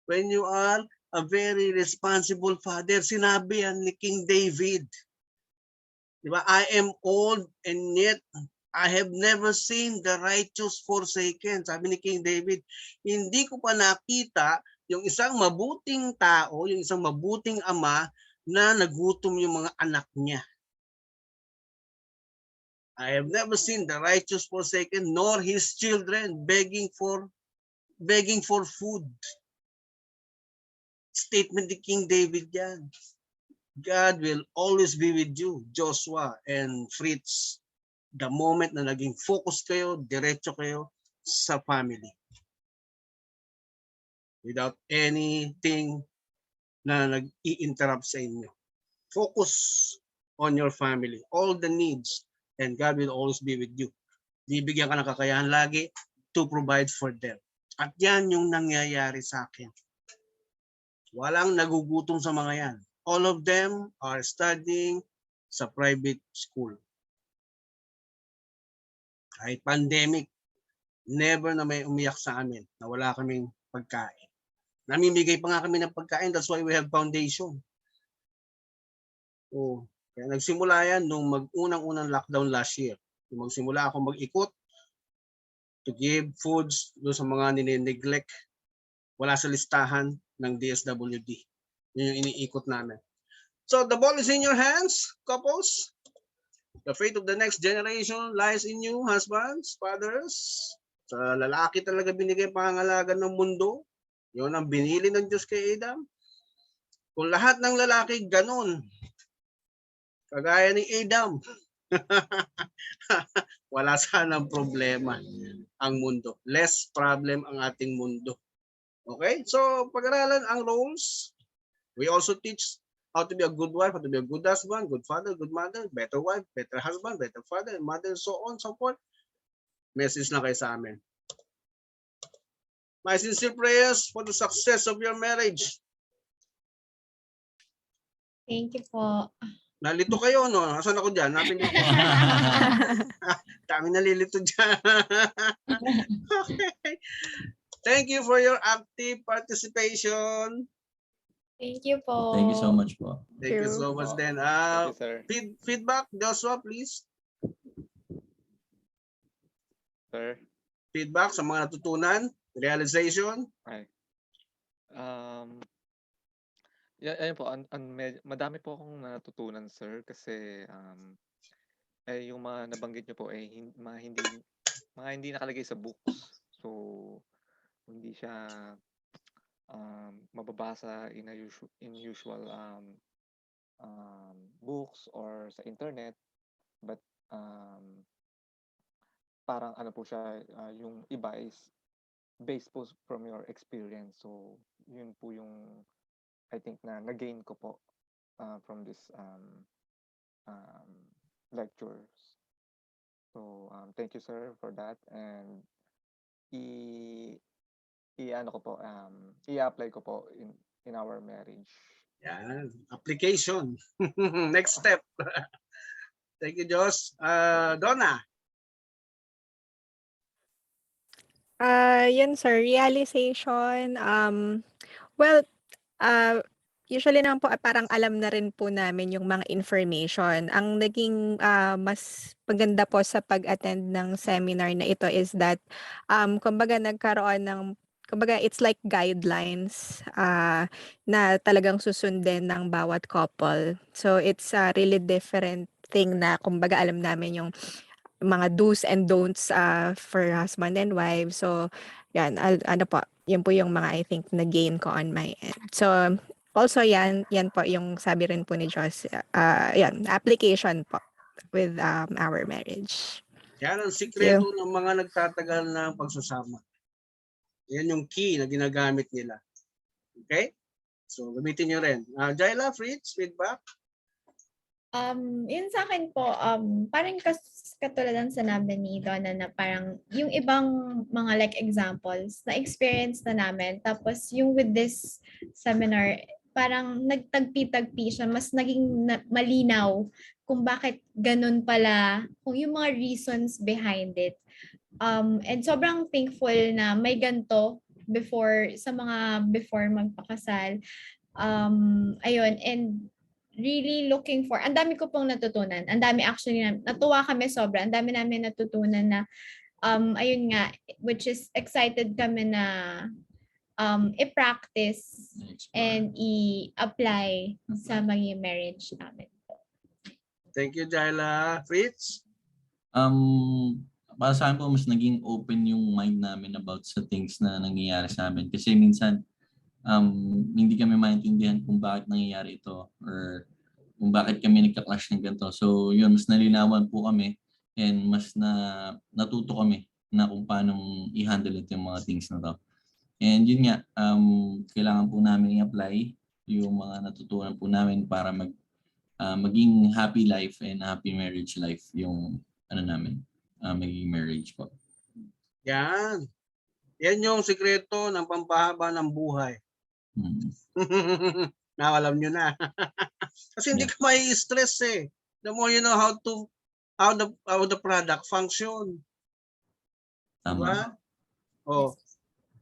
When you are a very responsible father, sinabi yan ni King David. Diba? I am old and yet I have never seen the righteous forsaken. Sabi ni King David, hindi ko pa nakita yung isang mabuting tao, yung isang mabuting ama na nagutom yung mga anak niya. I have never seen the righteous forsaken, nor his children begging for food. Statement ni King David yan. God will always be with you, Joshua and Fritz. The moment na naging focus kayo, diretso kayo sa family. without anything na nag-i-interrupt sa inyo. Focus on your family, all the needs, and God will always be with you. Bibigyan ka ng kakayahan lagi to provide for them. At yan yung nangyayari sa akin. Walang nagugutom sa mga yan. All of them are studying sa private school. Kahit pandemic, never na may umiyak sa amin na wala kaming pagkain. Namimigay pa nga kami ng pagkain, that's why we have foundation. Oh, kaya nagsimula yan nung mag-unang-unang lockdown last year. Nung magsimula ako mag-ikot to give foods doon sa mga ninineglect, wala sa listahan ng DSWD. Yun yung iniikot namin. So the ball is in your hands, couples. The fate of the next generation lies in you, husbands, fathers. Sa lalaki talaga binigay pangangalaga ng mundo. Yun ang binili ng Diyos kay Adam. Kung lahat ng lalaki ganun, kagaya ni Adam, wala sanang problema ang mundo. Less problem ang ating mundo. Okay? So, pag-aralan ang roles. We also teach how to be a good wife, how to be a good husband, good father, good mother, better wife, better husband, better father, and mother, so on, so forth. Message na kayo sa amin. My sincere prayers for the success of your marriage. Thank you po. Nalito kayo, no? Asan ako dyan? Napin niyo ako. Dami nalilito dyan. Okay. Thank you for your active participation. Thank you po. Thank you so much po. Thank you so much, then. Thank you, sir. Feedback, Joshua, please. Sir. Feedback sa mga natutunan, realization. Ayun po, madami po akong natutunan, sir, kasi yung mga nabanggit niyo po mga hindi nakalagay sa books. So hindi siya mababasa in usual books or sa internet, but parang ano po siya, yung iba is based po from your experience. So yun po yung I think na nag-gain ko po from this lectures. So thank you, sir, for that, and i-ano ko po, i-apply ko po in our marriage. Yan, application. Next step. Thank you, Josh. Donna. Yun sir, realization, well, usually naman po parang alam na rin po namin yung mga information. Ang naging mas maganda po sa pag-attend ng seminar na ito is that kumbaga nagkaroon ng kumbaga it's like guidelines na talagang susundin ng bawat couple. So it's a really different thing na kumbaga alam namin yung mga do's and don'ts for husband and wife. So yan, ano po, yun po yung mga I think na gain ko on my end. So also yan po yung sabi rin po ni Joss, yan, application po with our marriage. Yan ang sikreto ng mga nagtatagal na pagsasama. Yan yung key na ginagamit nila. Okay? So gamitin nyo rin. Jaila, Fritz, feedback? Yun sa akin po, parang katulad ng sinabi ni Donna na parang yung ibang mga like examples na experience na namin, tapos yung with this seminar, parang nagtagpi-tagpi siya, mas naging malinaw kung bakit ganun pala, kung yung mga reasons behind it. And sobrang thankful na may ganito before magpakasal. Ayun, and really looking for, ang dami ko pong natutunan. Ang dami actually, natuwa kami sobra. Ang dami namin natutunan na, ayun nga, which is excited kami na i-practice and i-apply sa maging marriage namin. Thank you, Jaila. Fritz? Para sa akin po, mas naging open yung mind namin about sa things na nangyayari sa amin. Kasi minsan, hindi kami maintindihan kung bakit nangyayari ito or kung bakit kami nagka-clash ng ganito. So yun, mas nalinawan po kami and mas natuto kami na kung paano i-handle ito yung mga things na to. And yun nga, kailangan po namin i-apply yung mga natutunan po namin para maging happy life and happy marriage life yung namin, magiging marriage po. Yan. Yan yung sikreto ng pampahaba ng buhay. Na alam nyo na. Kasi hindi ka may stress eh. The more you know how the product function. Tama. Diba? Oh.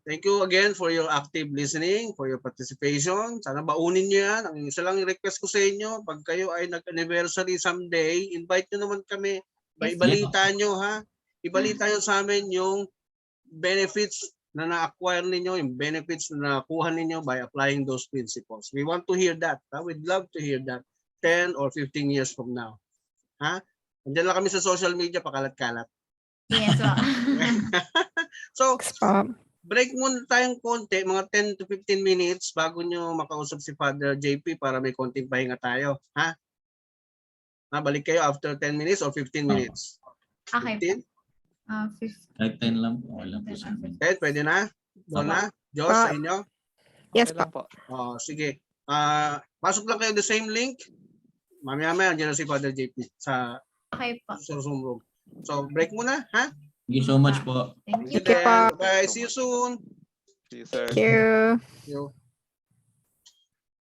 Thank you again for your active listening, for your participation. Sana baunin nyo yan. Ang isa lang request ko sa inyo, pag kayo ay nag-anniversary someday, invite nyo naman kami. Ibalita nyo ha. Ibalita nyo sa amin yung benefits na na-acquire ninyo, yung benefits na nakuha ninyo by applying those principles. We want to hear that. We'd love to hear that 10 or 15 years from now. Ha? Andiyan lang kami sa social media, pakalat-kalat. Yes po. So, Thanks po. break muna tayong konti, mga 10 to 15 minutes bago nyo makausap si Father JP para may konting pahinga tayo. Ha? Balik kayo after 10 minutes or 15 minutes? Okay 15? po. 50. Like 10 lang po. Okay lang po sa amin. 10, pwede na? Doon na? Diyos, sa inyo? Yes Okay po. lang po. Sige. Pasok lang kayo the same link. Mamaya-maya, andyan na si Father JP sa Okay po. Zoom room. So, break muna, ha? Thank you so much po. Thank See you. you Thank you then. po. Bye. See you soon. See you, sir. Thank you. See you.